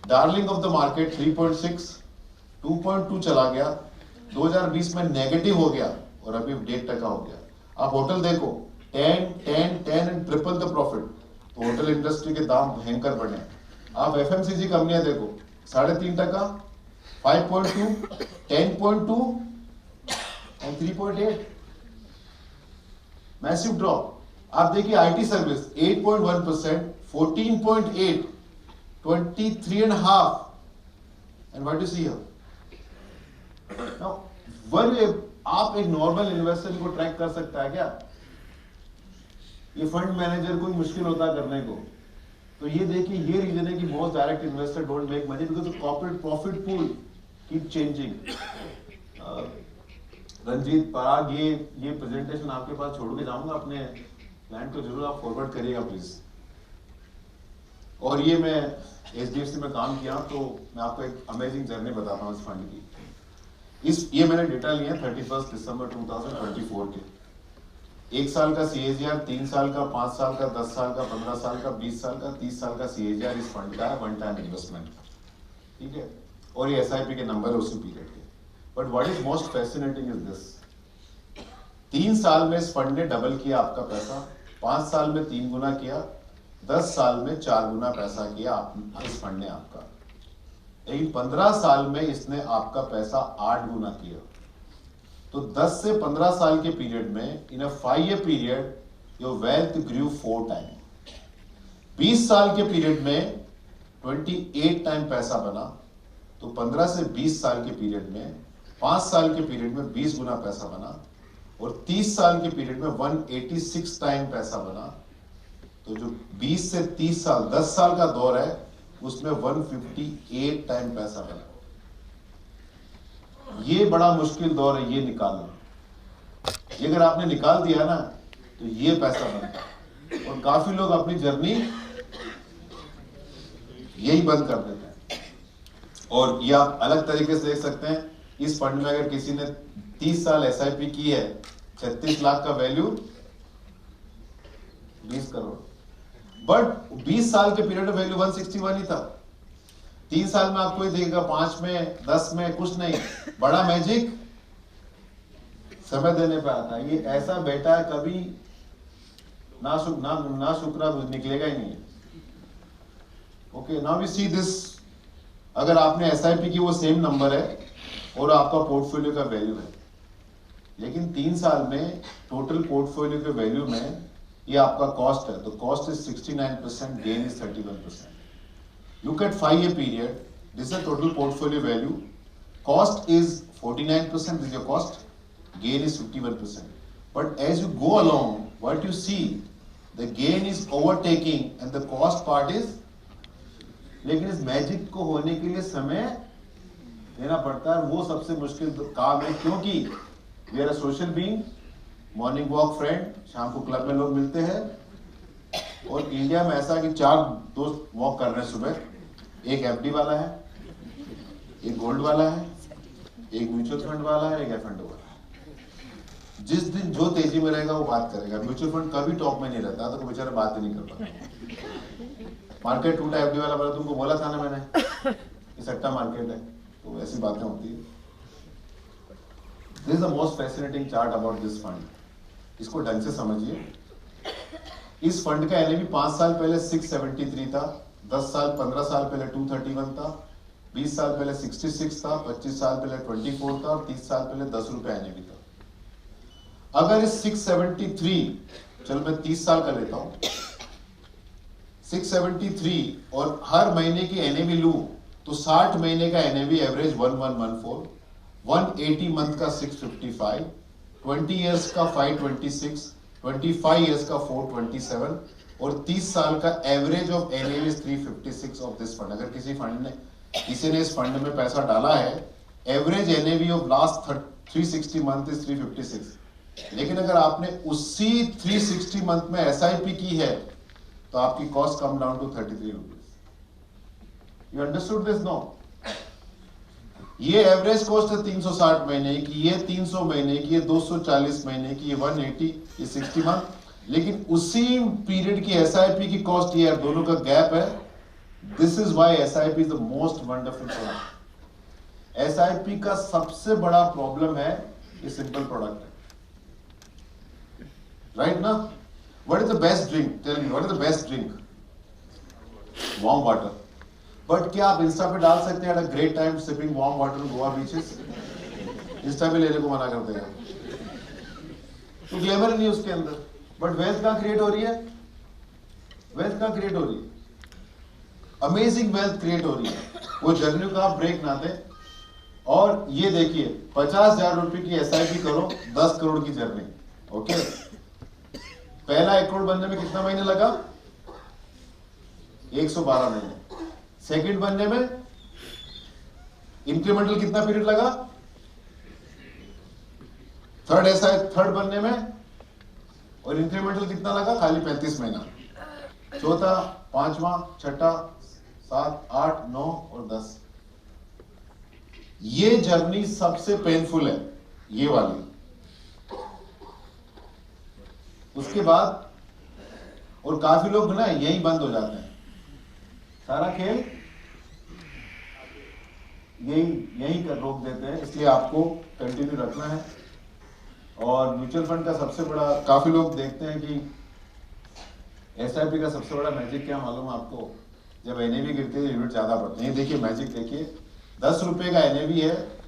darling of the market 3.6, 2.2 चला गया, 2020 में नेगेटिव हो गया और अभी 1.5% हो गया। आप होटल देखो 10 and ट्रिपल द प्रॉफिट। तो होटल इंडस्ट्री के दाम भयंकर बढ़े। आप एफएमसीजी कंपनियां देखो 3.5%, 5.2, 10.2 and 3.8, मैसिव ड्रॉप। आप देखिए IT service 8.1%, 14.8, 23.5, and what do you see here? Now, आप एक नॉर्मल इन्वेस्टर को ट्रैक कर सकता है क्या? ये फंड मैनेजर को मुश्किल होता है करने को। तो ये देखिए, ये रीजन है कि most direct investor don't make money because the corporate profit pool keep changing. Ranjit Parag, ये प्रेजेंटेशन आपके पास छोड़ के जाऊंगा, अपने क्लाइंट को जरूर आप फॉरवर्ड करिएगा प्लीज। और ये मैं एचडीएफसी में काम किया, तो मैं आपको एक अमेजिंग जर्नी बताता हूँ इस फंड की। ये मैंने डेटा लिया 31 दिसंबर 2024 के। 1 साल का सीएजीआर, 3 साल का, 5 साल का, 10 साल का, 15 साल का, 20 साल का, 30 साल का सीएजीआर इस फंड का है, वन टाइम इन्वेस्टमेंट। ठीक है, और ये SIP के नंबर है उसी पीरियड के। But what is most fascinating is this, 3 साल में इस फंड ने डबल किया आपका पैसा, 5 साल में 3 गुना किया, 10 साल में 4 गुना पैसा किया इस फंड ने आपका। लेकिन 15 साल में इसने आपका पैसा 8 गुना किया। तो 10 से 15 साल के पीरियड में, in a 5 year period, your wealth grew 4 time. 20 साल के पीरियड में 28 टाइम पैसा बना। तो 15 से 20 साल के पीरियड में, 5 साल के पीरियड में 20 गुना पैसा बना, और 30 साल के पीरियड में 186 टाइम पैसा बना। तो जो 20 से 30 साल, 10 साल का दौर है, उसमें 158 टाइम पैसा बना। ये बड़ा मुश्किल दौर है ये निकालना। ये अगर आपने निकाल दिया ना, तो ये पैसा बनता। और काफी लोग अपनी जर्नी यही बंद कर देते हैं। और ये आप अलग तरीके से देख सकते हैं, इस फंड में अगर किसी ने 30 साल SIP की है, 36 लाख का वैल्यू, 20 करोड़। बट 20 साल के पीरियड में वैल्यू 161 ही था। 3 साल में आपको ही देगा, 5 में, 10 में कुछ नहीं। बड़ा मैजिक समय देने पे आता है। ये ऐसा बेटा है, कभी ना शुक्रा निकलेगा ही नहीं। Okay, now we see this. अगर आपने SIP की वो सेम नंबर है और आपका पोर्टफोलियो का वैल्यू है, लेकिन 3 साल में टोटल पोर्टफोलियो के वैल्यू में ये आपका कॉस्ट है, तो cost is 69%, gain is 31%। Look at 5 year period, this is the total portfolio value, cost is 49%, this is your cost, gain is 51%. But as you go along, what you see, the gain is overtaking and the cost part is, लेकिन इस magic को होने के लिए समय देना पड़ता है। वो सबसे मुश्किल काम है, क्योंकि we are a social being, morning walk friend, शाम को क्लब में लोग मिलते हैं। और इंडिया में ऐसा कि 4 दोस्त वॉक कर रहे हैं सुबह, एक FD वाला है, एक गोल्ड वाला है, एक म्यूचुअल फंड वाला है, एक F&O वाला है। जिस दिन जो तेजी में रहेगा वो बात करेगा। म्यूचुअल फंड कभी टॉप में नहीं रहता, तो बेचारा बात ही नहीं कर पाता। मार्केट टूटा, FD वाला बोला, तुमको बोला था ना मैंने, ये सट्टा मार्केट है। तो ऐसी बातें होती है। This is the most fascinating chart about this fund. इसको ढंग से समझिए। इस फंड का NAV 5 साल पहले 673 था, 10 साल 15 साल पहले 231 था, 20 साल पहले 66 था, 25 साल पहले 24 था, और 30 साल पहले 10 रुपए NAV था। अगर इस 673, चलो मैं 30 साल का लेता हूं, 673 और हर महीने की NAV लूं, तो 60 महीने का NAV एवरेज 1114, 180 मंथ का 655, 20 इयर्स का 526, 25 इयर्स का 427, और 30 साल का average of NAV is 356 of this fund. अगर किसी ने इस फंड में पैसा डाला है, average NAV of last 360 month is 356। लेकिन अगर आपने उसी 360 मंथ में SIP की है, तो आपकी cost come down to 33 rupees. You understood this no? ये एवरेज कॉस्ट है 360 महीने की, ये 300 महीने की, ये 240 महीने की, ये 180, ये 60 मंथ। लेकिन उसी पीरियड की SIP की कॉस्ट ये है, दोनों का गैप है। This is why SIP is the most wonderful product. SIP का सबसे बड़ा प्रॉब्लम है ये सिंपल प्रोडक्ट है, राइट ना? What is the best drink? Tell me, what is the best drink? Warm water. But क्या आप इंस्टा पे डाल सकते हैं, great time sipping warm water Goa beaches? Insta पे लेने को मना कर देगा, तो ग्लैमर नहीं उसके अंदर। बट वेल्थ कहां क्रिएट हो रही है? वेल्थ कहां क्रिएट हो रही है? अमेजिंग वेल्थ क्रिएट हो रही है। वो जर्नी का आप ब्रेक ना दें। और ये देखिए, 50,000 रुपए की SIP करो, 10 करोड़ की जर्नी। ओके, पहला 1 करोड़ बनने में कितना महीने लगा? 112 महीने। सेकंड बनने में इंक्रीमेंटल कितना पीरियड लगा? थर्ड बनने में, और इंक्रीमेंटल कितना लगा? खाली 35 महीना। चौथा, पांचवा, छठा, 7, 8, 9 और 10। ये जर्नी सबसे पेनफुल है, ये वाली। उसके बाद और काफी लोग ना यही बंद हो जाते हैं। सारा खेल यही कर रोक देते हैं, इसलिए आपको कंटिन्यू रखना है। और म्यूचुअल फंड का सबसे बड़ा, काफी लोग देखते हैं कि एसआईपी का सबसे बड़ा मैजिक क्या मालूम है आपको? जब एनएवी गिरती है यूनिट ज्यादा बढ़ते हैं। देखिए मैजिक देखिए, 10 रुपए का एनएवी है,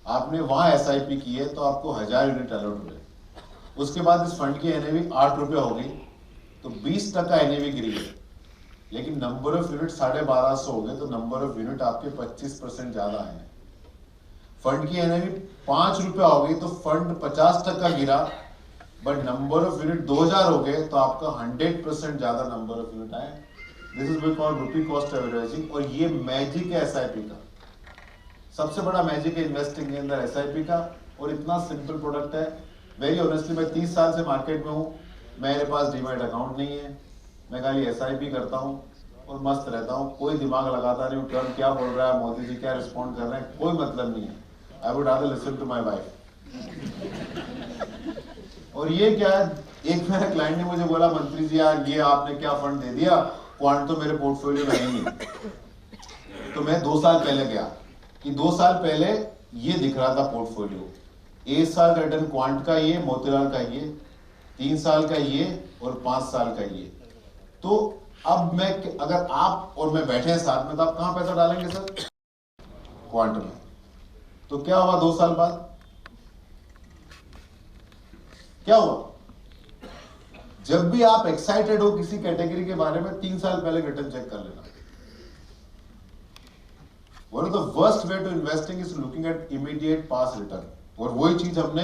आपने वहां एसआईपी की है तो आपको 1000 यूनिट अलॉट हुए। उसके बाद इस फंड की एनएवी 8 रुपए हो गई, तो 20% एनएवी गिरी है, लेकिन नंबर ऑफ यूनिट 1250 हो गए, तो नंबर ऑफ यूनिट आपके 25% ज्यादा है। फंड की एनएवी 5 रुपए हो गई तो फंड 50% गिरा, बट नंबर ऑफ यूनिट 2000 हो गए तो आपका 100% ज्यादा नंबर ऑफ यूनिट आए। This is called rupee cost averaging, और ये मैजिक है एसआईपी का। सबसे बड़ा मैजिक है इन्वेस्टिंग के अंदर एसआईपी का, और इतना सिंपल प्रोडक्ट है। वेरी ऑनेस्टली मैं 30 साल से मार्केट में हूँ, मेरे पास डीमैट अकाउंट नहीं है, मैं खाली एसआईपी करता हूँ और मस्त रहता हूँ। कोई दिमाग लगाता नहीं हूँ ट्रम्प क्या बोल रहा है, मोदी जी क्या रिस्पॉन्ड कर रहे हैं, कोई मतलब नहीं है। I would rather listen to my wife. और ये क्या है, एक मेरे क्लाइंट ने मुझे बोला, मंत्री जी यार ये आपने क्या फंड दे दिया, क्वांट तो मेरे पोर्टफोलियो में नहीं है। तो मैं 2 साल पहले गया कि 2 साल पहले ये दिख रहा था पोर्टफोलियो, 1 साल का रिटर्न क्वांट का ये, मोतीलाल का ये, 3 साल का ये और 5 साल का ये। तो अब मैं, अगर आप और मैं बैठे हैं साथ में, तो आप कहां पैसा डालेंगे सर? क्वांट में। तो क्या हुआ 2 साल बाद? क्या हुआ? जब भी आप एक्साइटेड हो किसी कैटेगरी के बारे में, 3 साल पहले रिटर्न चेक कर लेना। One of the worst way to investing is looking at immediate past return। और वही चीज हमने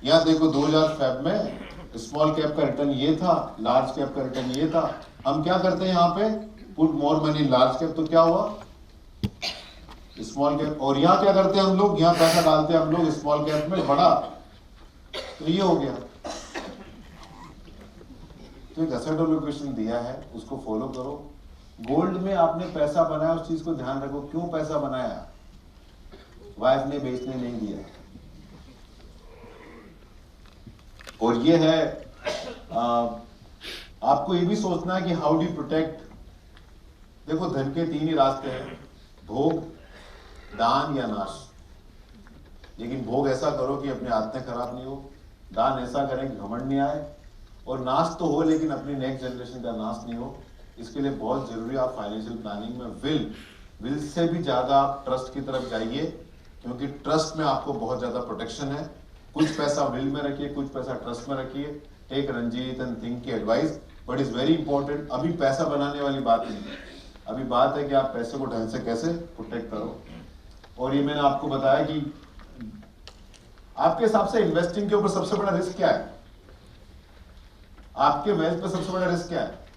यहां देखो, 2000 फेब में स्मॉल कैप का रिटर्न ये था, लार्ज कैप का रिटर्न ये था। हम क्या करते हैं यहाँ पे, put more money in large cap, तो क्या हुआ स्मॉल कैप। और यहाँ क्या करते हैं हम लोग, यहाँ पैसा डालते हैं हम लोग स्मॉल कैप में, बड़ा, तो ये हो गया। तो एक एसेट एलोकेशन दिया है, उसको फॉलो करो। गोल्ड में आपने पैसा बनाया, उस चीज को ध्यान रखो, क्यों पैसा बनाया? वाइफ ने बेचने नहीं दिया। और ये है, आपको ये भी सोचना है कि हाउ डू प्रोटेक्ट। देखो धन के 3 ही रास्ते हैं, भोग, दान या नाश। लेकिन भोग ऐसा करो कि अपनी आदतें खराब नहीं हो, दान ऐसा करें कि घमंड नहीं आए, और नाश तो हो लेकिन अपनी नेक्स्ट जनरेशन का नाश नहीं हो। इसके लिए बहुत जरूरी आप फाइनेंशियल प्लानिंग में विल से भी ज्यादा आप ट्रस्ट की तरफ जाइए, क्योंकि ट्रस्ट में आपको बहुत ज्यादा प्रोटेक्शन है। कुछ पैसा विल में रखिए, कुछ पैसा ट्रस्ट में रखिए। टेक रंजीत एंड थिंक की advice, but is very important. अभी पैसा बनाने वाली बात नहीं है, अभी बात है कि आप पैसे को ढंग से कैसे प्रोटेक्ट करो। और ये मैंने आपको बताया कि आपके हिसाब से इन्वेस्टिंग के ऊपर सबसे बड़ा रिस्क क्या है? आपके वेल्थ पे सबसे बड़ा रिस्क क्या है?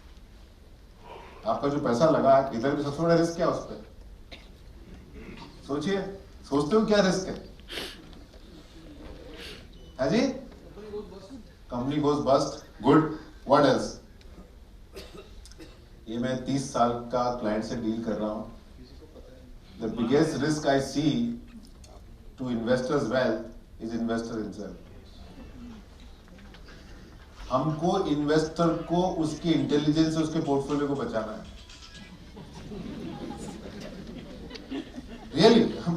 आपका जो पैसा लगा है इधर भी सबसे बड़ा रिस्क क्या है उस पर? सोचिए, सोचते हो क्या रिस्क है जी? Company goes bust, good, what else? ये मैं 30 साल का क्लाइंट से डील कर रहा हूं। The biggest risk I see to investors wealth is investor himself. हमको इन्वेस्टर को उसकी इंटेलिजेंस से उसके पोर्टफोलियो को बचाना है। रियली हम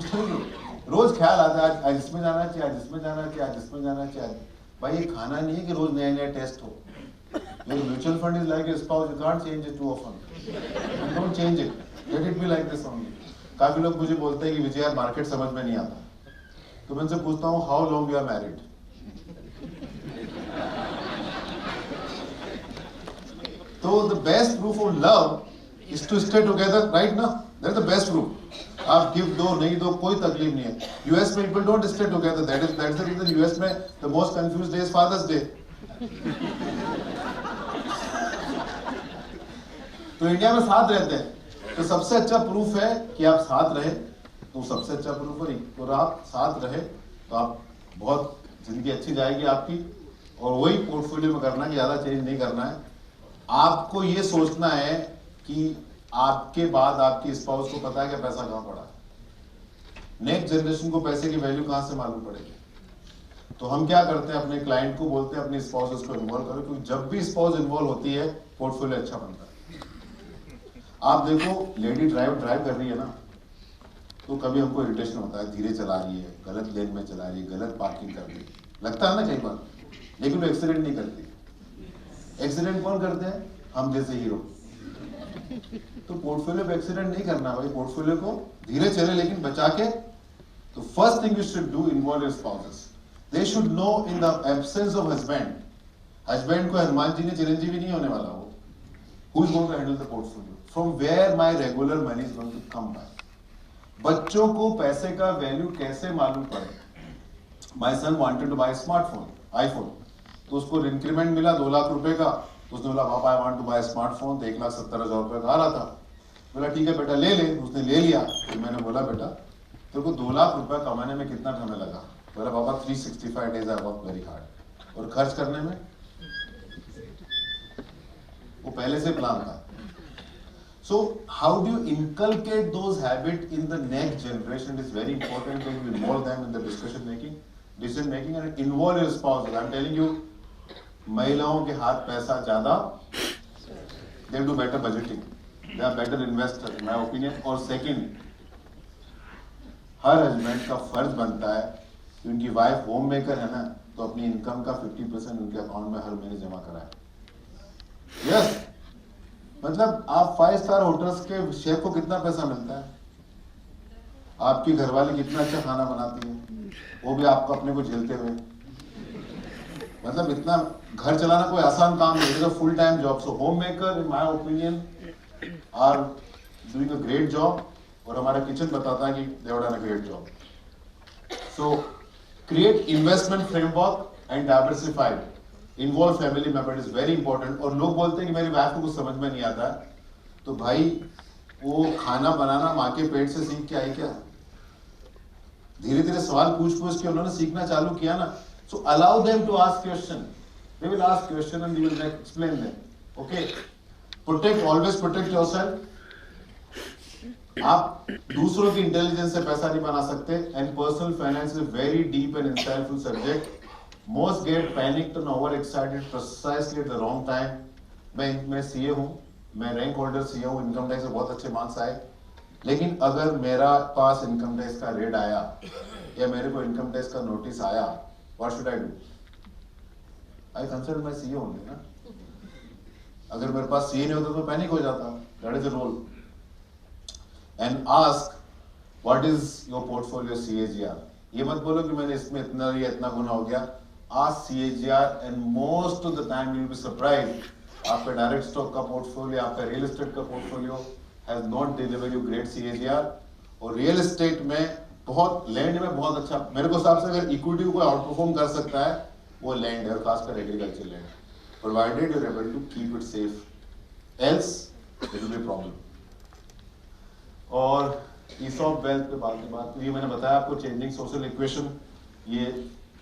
रोज ख्याल आता है आज इसमें जाना चाहिए, आज इसमें जाना चाहिए, आज इसमें जाना चाहिए। भाई ये खाना नहीं है कि रोज नया नया टेस्ट हो। Your mutual fund is like a spouse, you can't change it too often. You don't change it. Let it be like this only. काफी लोग मुझे बोलते हैं कि विजय यार मार्केट समझ में नहीं आता, तो मैं उनसे पूछता हूँ how long you are married? तो the best proof of love is to stay together, right ना? That is the best proof. आप गिफ्ट दो नहीं दो कोई तकलीफ नहीं है। यूएस में people don't stay together, that's the reason US में the most confused day is father's day. तो इंडिया में साथ रहते हैं, तो सबसे अच्छा प्रूफ है कि आप साथ रहे, तो सबसे अच्छा प्रूफ है। और आप साथ रहे तो आप बहुत जिंदगी अच्छी जाएगी आपकी। और वही पोर्टफोलियो में करना है, ज्यादा चेंज नहीं करना है। आपको ये सोचना है कि आपके बाद आपकी स्पाउस को पता है कि पैसा कहां पड़ा है। नेक्स्ट जनरेशन को पैसे की वैल्यू कहां से मालूम पड़ेगी? तो हम क्या करते हैं, अपने क्लाइंट को बोलते हैं अपनी स्पाउसेस को इन्वॉल्व करो, क्योंकि जब भी स्पाउस इन्वॉल्व होती है पोर्टफोलियो अच्छा बनता है। आप देखो लेडी ड्राइव कर रही है ना, तो कभी हमको इरिटेशन होता है, धीरे चला रही है, गलत लेन में चला रही है, गलत पार्किंग कर रही है, लगता है ना कई बार, लेकिन वो एक्सीडेंट नहीं करती। एक्सीडेंट कौन करते हैं? हम जैसे हीरो। तो पोर्टफोलियो पे एक्सीडेंट नहीं करना भाई, पोर्टफोलियो को धीरे चले लेकिन बचा के। तो first thing you should do, involve your spouses. They should know in the absence of husband, husband को हनुमान जी ने चिरंजीवी नहीं होने वाला, वो who is going to handle the portfolio, from where my regular money is going to come by. बच्चों को पैसे का वैल्यू कैसे मालूम पड़े? My son wanted to buy smartphone, iPhone, तो उसको इंक्रीमेंट मिला 2 लाख रुपए का, तो उसने बोला पापा I want to buy smartphone, तो 1,70,000 रुपए का आ रहा था। बोला ठीक है बेटा ले ले, उसने ले लिया। तो मैंने बोला बेटा तेरे को 2 लाख रुपए कमाने में कितना समय लगा? बोला पापा 365 days I work very hard. और खर्च करने में वो पहले से प्लान था। So how do you inculcate those habits in the next generation? It is very important to involve them in the decision making and involve your spouse. I'm telling you, महिलाओं के हाथ पैसा ज्यादा, they do better budgeting, they are better investors in my opinion. और second, her husband का फर्ज बनता है कि उनकी वाइफ होम मेकर है ना, तो अपनी इनकम का 50% उनके अकाउंट में हर महीने जमा कराए। यस, मतलब आप 5 स्टार होटल्स के शेफ को कितना पैसा मिलता है? आपकी घरवाली कितना अच्छा खाना बनाती है, वो भी आपको अपने को झेलते हुए। मतलब इतना घर चलाना कोई आसान काम नहीं, it is a full time job. So home maker in my opinion are doing a great job, और हमारा किचन बताता है कि they have done a great job. So create investment framework and diversified, involve family member is very important. और लोग बोलते हैं कि मेरी वाइफ को कुछ समझ में नहीं आता, तो भाई वो खाना बनाना माँ के पेट से सीख के आई क्या? धीरे धीरे सवाल पूछ पूछ के उन्होंने सीखना चालू किया ना। So allow them to ask question, they will ask question and you will explain them. Okay, protect, always protect yourself. आप दूसरों की इंटेलिजेंस से पैसा नहीं बना सकते, and personal finance is very deep and insightful subject. Most get panicked and overexcited precisely at the wrong time. मैं CA हूँ, मैं रैंक होल्डर सीए हूँ, इनकम टैक्स से बहुत अच्छे मार्क्स आए, लेकिन अगर मेरा पास इनकम टैक्स का रेड आया या मेरे को इनकम टैक्स का नोटिस आया, what should I do? I consult my CA only ना। अगर मेरे पास CA नहीं होता तो पैनिक हो जाता। That is the role. And ask what is your portfolio CAGR? ये मत बोलो कि मैंने इसमें इतना लिया इतना गुना हो गया। Ask CAGR and most of the time you will be surprised, आपका डायरेक्ट स्टॉक का पोर्टफोलियो, आपका रियल एस्टेट का portfolio has not deliver you great CAGR। और रियल एस्टेट में बहुत, लैंड में बहुत अच्छा, मेरे को हिसाब से अगर इक्विटी को आउट परफॉर्म कर सकता है वो लैंड है, और खासकर agriculture land, provided you are able to keep it safe, else there will be problem. और ESOP वेल्थ पे बात, ये मैंने बताया आपको, चेंजिंग सोशल इक्वेशन,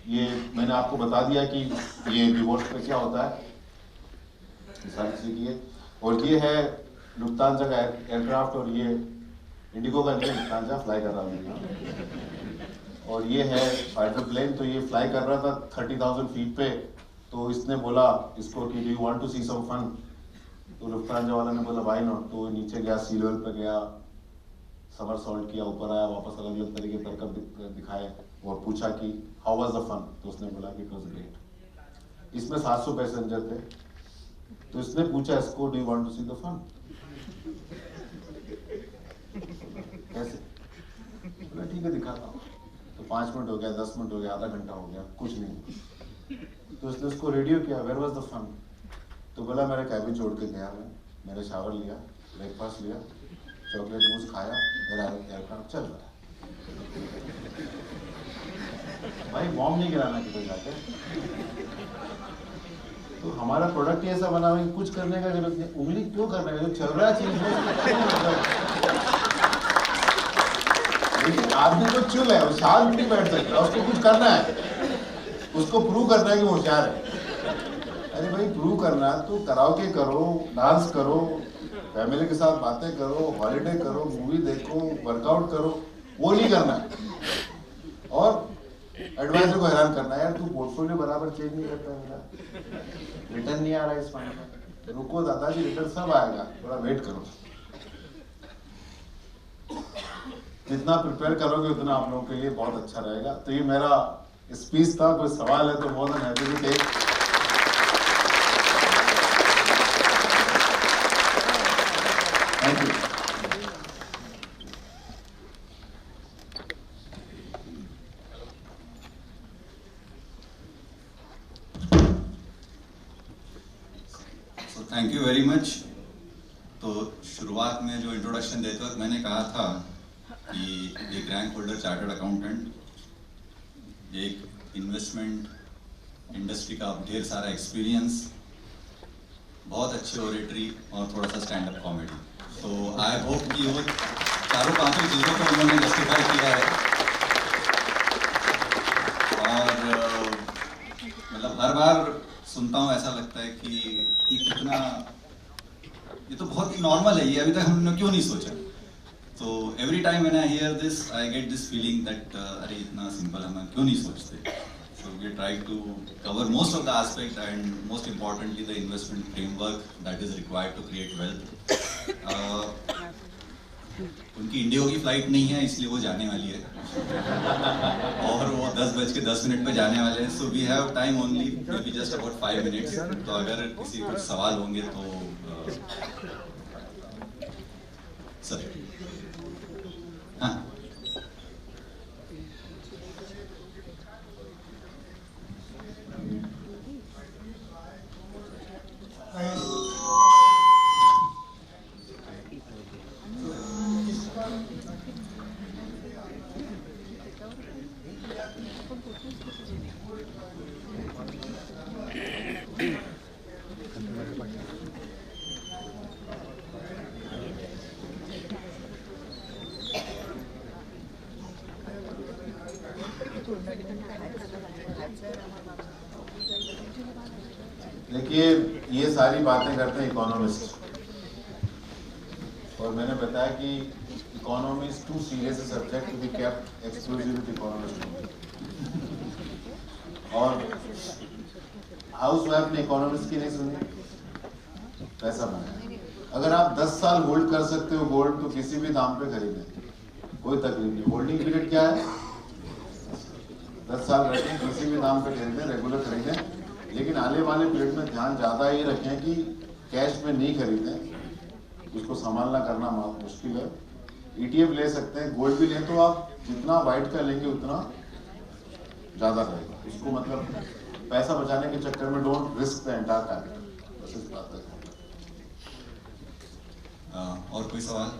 ये मैंने आपको बता दिया कि ये डिवोर्स पे क्या होता है, सारी चीजें की है। और ये है लुफ्तांसा का एयरक्राफ्ट, और ये इंडिगो का नहीं है, लुफ्तांसा फ्लाई कर रहा हूँ। और ये है फाइटर प्लेन, तो ये फ्लाई कर रहा था 30,000 फीट पे, तो इसने बोला इसको कि do you want to see some fun, तो लुफ्तांसा वाला ने बोला व्हाई नॉट। तो नीचे गया, सी लेवल पे गया, समरसॉल्ट किया, ऊपर आया, वापस अलग अलग तरीके के करकब दिखाए, और पूछा कि हाउ वाज द फन, तो उसने बोला कि इट वाज ग्रेट। इसमें 700 पैसेंजर थे, तो इसने पूछा इसको do you want to see the fun, कैसे? बोला ठीक है दिखाता हूँ। तो 5 मिनट हो गया, 10 मिनट हो गया, आधा घंटा हो गया, कुछ नहीं। तो उसने उसको रेडियो किया, वेयर वाज द फन? तो बोला मेरा कैबिन छोड़ के गया, मैंने शावर लिया, ब्रेकफास्ट लिया, चॉकलेट मूस खाया, मेरा एयरक्राफ्ट चल रहा है। भाई बॉम्ब नहीं गिराना किधर जाके। तो हमारा प्रोडक्ट ऐसा बना हुआ कि कुछ करने का जरूरत नहीं, उंगली क्यों करना है, जो चल रहा है चीज लेकिन आदमी को चुल है, वो शांत नहीं बैठ सकता, उसको कुछ करना है, उसको प्रूव करना है कि वो होशियार है। अरे भाई प्रूव करना है तो कराओके करो, डांस करो, फैमिली के साथ बातें करो, हॉलीडे करो, मूवी देखो, वर्कआउट करो, वो नहीं करना है। और एडवाइजर को हैरान करना है, यार तू पोर्टफोलियो बराबर चेंज नहीं करता, मेरा रिटर्न नहीं आ रहा है इस महीने में। रुको दादाजी, रिटर्न सब आएगा, थोड़ा वेट करो। जितना प्रिपेयर करोगे उतना आप लोगों के लिए बहुत अच्छा रहेगा। तो ये मेरा स्पीच था। कोई सवाल है तो more than happy to take. Thank you. Thank you very much. तो शुरुआत में जो इंट्रोडक्शन देते वक्त मैंने कहा था कि एक रैंक होल्डर चार्टर्ड अकाउंटेंट, एक इन्वेस्टमेंट इंडस्ट्री का ढेर सारा एक्सपीरियंस, बहुत अच्छी ओरेटरी और थोड़ा सा स्टैंड अप कॉमेडी। तो आई होप कि वो चारों पांचों चीज़ों को उन्होंने जस्टिफाई किया है। और मतलब हर बार सुनता हूँ ऐसा लगता है कि कितना, ये तो बहुत ही नॉर्मल है, ये अभी तक हमने क्यों नहीं सोचा। तो every time when I hear this I get this feeling that अरे इतना सिंपल हम क्यों नहीं सोचते। So we try to cover most of the aspect and most importantly the investment framework that is required to create wealth. उनकी IndiGo की flight नहीं है इसलिए वो जाने वाली है और वो 10:10 पे जाने वाले हैं। So we have time only maybe just about 5 minutes. तो अगर किसी कुछ सवाल होंगे तो सर हाँ देखिए, ये सारी बातें करते हैं इकोनॉमिस्ट, और मैंने बताया कि economy is too serious a subject to be kept exclusive with economist. और हाउस वाइफ ने इकोनॉमिस्ट की नहीं सुनी, पैसा बनाया। अगर आप 10 साल होल्ड कर सकते हो गोल्ड तो किसी भी दाम पे खरीदें, कोई तकलीफ नहीं। होल्डिंग पीरियड क्या है? 10 साल रखें, किसी भी दाम पे खरीदें, रेगुलर खरीदें। लेकिन आने वाले पीरियड में ध्यान ज़्यादा ही रखें कि कैश में नहीं खरीदें, उसको संभालना करना मुश्किल है। ETF ले सकते हैं, गोल्ड भी लें तो आप जितना वाइट का लेंगे उतना ज़्यादा रहेगा। उसको मतलब पैसा बचाने के चक्कर में don't risk the entire capital, बस इस बात तक। और कोई सवाल?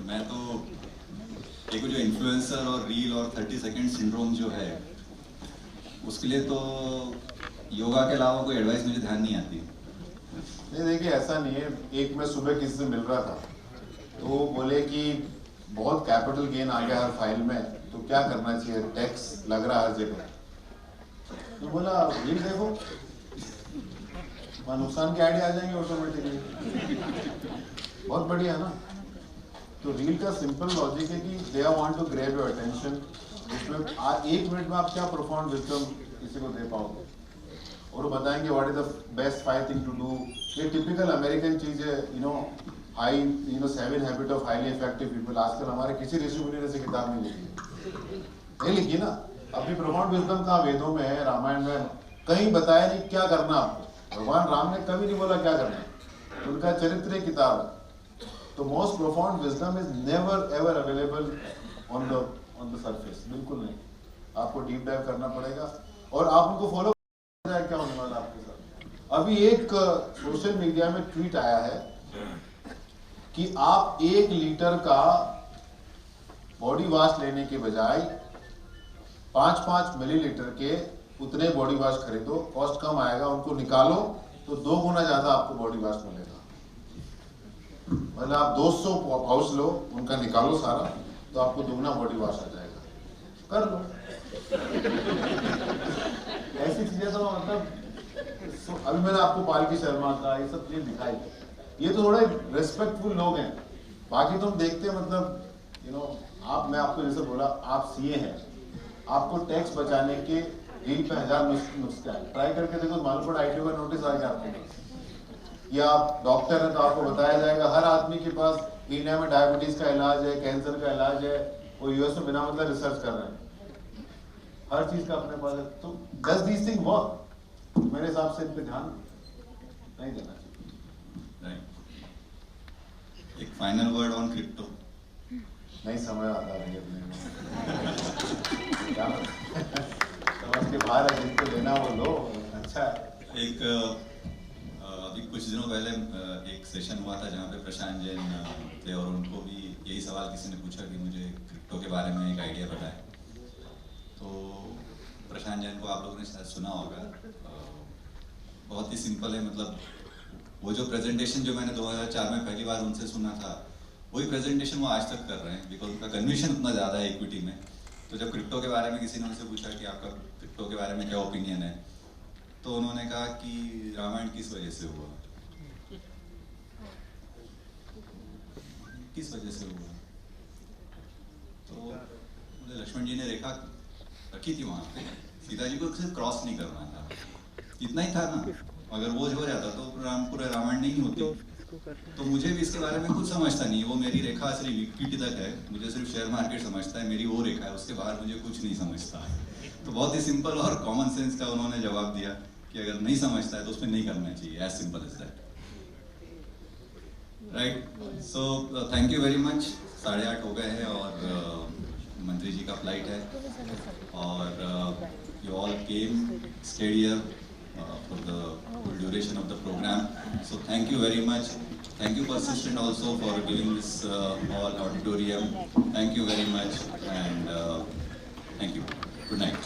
मैं तो देखो जो इन्फ्लुएंसर और रील और 30 सेकंड सिंड्रोम जो है उसके लिए तो योगा के अलावा कोई एडवाइस मुझे ध्यान नहीं आती। नहीं देखिए, ऐसा नहीं है। एक मैं सुबह किसी से मिल रहा था तो वो बोले कि बहुत कैपिटल गेन आ गया हर फाइल में, तो क्या करना चाहिए, टैक्स लग रहा है हर जगह। तो बोला रील देखो, नुकसान के आइडिया आ जाएंगे ऑटोमेटिकली। बहुत बढ़िया ना। तो रील का सिंपल लॉजिक है कि they want to grab your attention. उसमें 1 मिनट में आप क्या प्रोफाउंड विजडम किसी को दे पाओगे, और वो बताएंगे what is the best 5 thing to do. ये टिपिकल अमेरिकन चीज है, 7 habit of highly effective people. आजकल हमारे किसी ऋषि मुनि ने से किताब नहीं लिखी, नहीं लिखी ना। अपनी प्रोफाउंड विजडम का वेदों में है, रामायण में कहीं बताया नहीं क्या करना आपको। भगवान राम ने कभी नहीं बोला क्या करना, उनका चरित्र किताब है। तो most profound wisdom is never ever available on the surface, बिल्कुल नहीं। आपको डीप डाइव करना पड़ेगा और आप उनको फॉलो करें। क्या होने वाला आपके साथ? अभी एक सोशल मीडिया में ट्वीट आया है कि आप 1 लीटर का बॉडी वॉश लेने के बजाय 5-5 मिलीलीटर के उतने बॉडी वॉश खरीदो, कॉस्ट कम आएगा। उनको निकालो तो 2 गुना ज्यादा आपको बॉडी वॉश मिलेगा। मतलब आप 200 पाउच लो, उनका निकालो सारा, तो आपको 2 गुना बॉडी वॉश आ जाएगा। कर लो। ऐसी चीजें तो मतलब अभी मैंने आपको पालकी शर्मा का ये सब चीज दिखाई, ये तो थोड़े रेस्पेक्टफुल लोग हैं। बाकी तुम देखते हैं मतलब मैं आपको जैसे बोला, आप सीए हैं, आपको टैक्स बचाने के डील पे 1000 नुस्खे हैं, ट्राई करके देखो, मालूम पड़ा आईटीओ का नोटिस आ गया आपके पास, या आप डॉक्टर हैं तो आपको बताया जाएगा हर आदमी के पास इंडिया में डायबिटीज का इलाज है, कैंसर का इलाज है, वो यूएस में बिना मतलब रिसर्च कर रहे हैं, हर चीज का अपने पास है। तो डज दीस थिंग वर्क? मेरे हिसाब से इन पे ध्यान नहीं देना चाहिए। राइट। एक फाइनल वर्ड ऑन क्रिप्टो। नहीं समय आता है अपने क्या समझ के बाहर है, जिनको लेना वो लो, अच्छा है। एक अभी कुछ दिनों पहले एक सेशन हुआ था जहाँ पे प्रशांत जैन थे और उनको भी यही सवाल किसी ने पूछा कि मुझे क्रिप्टो के बारे में एक आइडिया बताएं। तो प्रशांत जैन को आप लोगों ने शायद सुना होगा, बहुत ही सिंपल है, मतलब वो जो प्रेजेंटेशन जो मैंने 2004 में पहली बार उनसे सुना था वही प्रेजेंटेशन वो आज तक कर रहे हैं, बिकॉज उनका कन्विक्शन उतना ज़्यादा है इक्विटी में। तो जब क्रिप्टो के बारे में किसी ने उनसे पूछा कि आपका क्रिप्टो के बारे में क्या ओपिनियन है, तो उन्होंने कहा कि रामायण किस वजह से हुआ, किस वजह से हुआ। तो मुझे लक्ष्मण जी ने रेखा रखी थी वहां पे, सीता जी को सिर्फ क्रॉस नहीं करना था, इतना ही था ना। अगर वो हो जाता तो पूरा रामायण नहीं होती। तो मुझे भी इसके बारे में कुछ समझता नहीं है, वो मेरी रेखा सिर्फ इक्विटी तक है, मुझे सिर्फ शेयर मार्केट समझता है, मेरी वो रेखा है, उसके बाहर मुझे कुछ नहीं समझता। तो बहुत ही सिंपल और कॉमन सेंस का उन्होंने जवाब दिया कि अगर नहीं समझता है तो उसमें नहीं करना चाहिए, as simple as that. Right, so thank you very much. 8:30 हो गए हैं और मंत्री जी का फ्लाइट है, और you all came state here for the full duration of the program. So thank you very much. Thank you persistent also for giving this hall auditorium. Thank you very much, and thank you. Good night.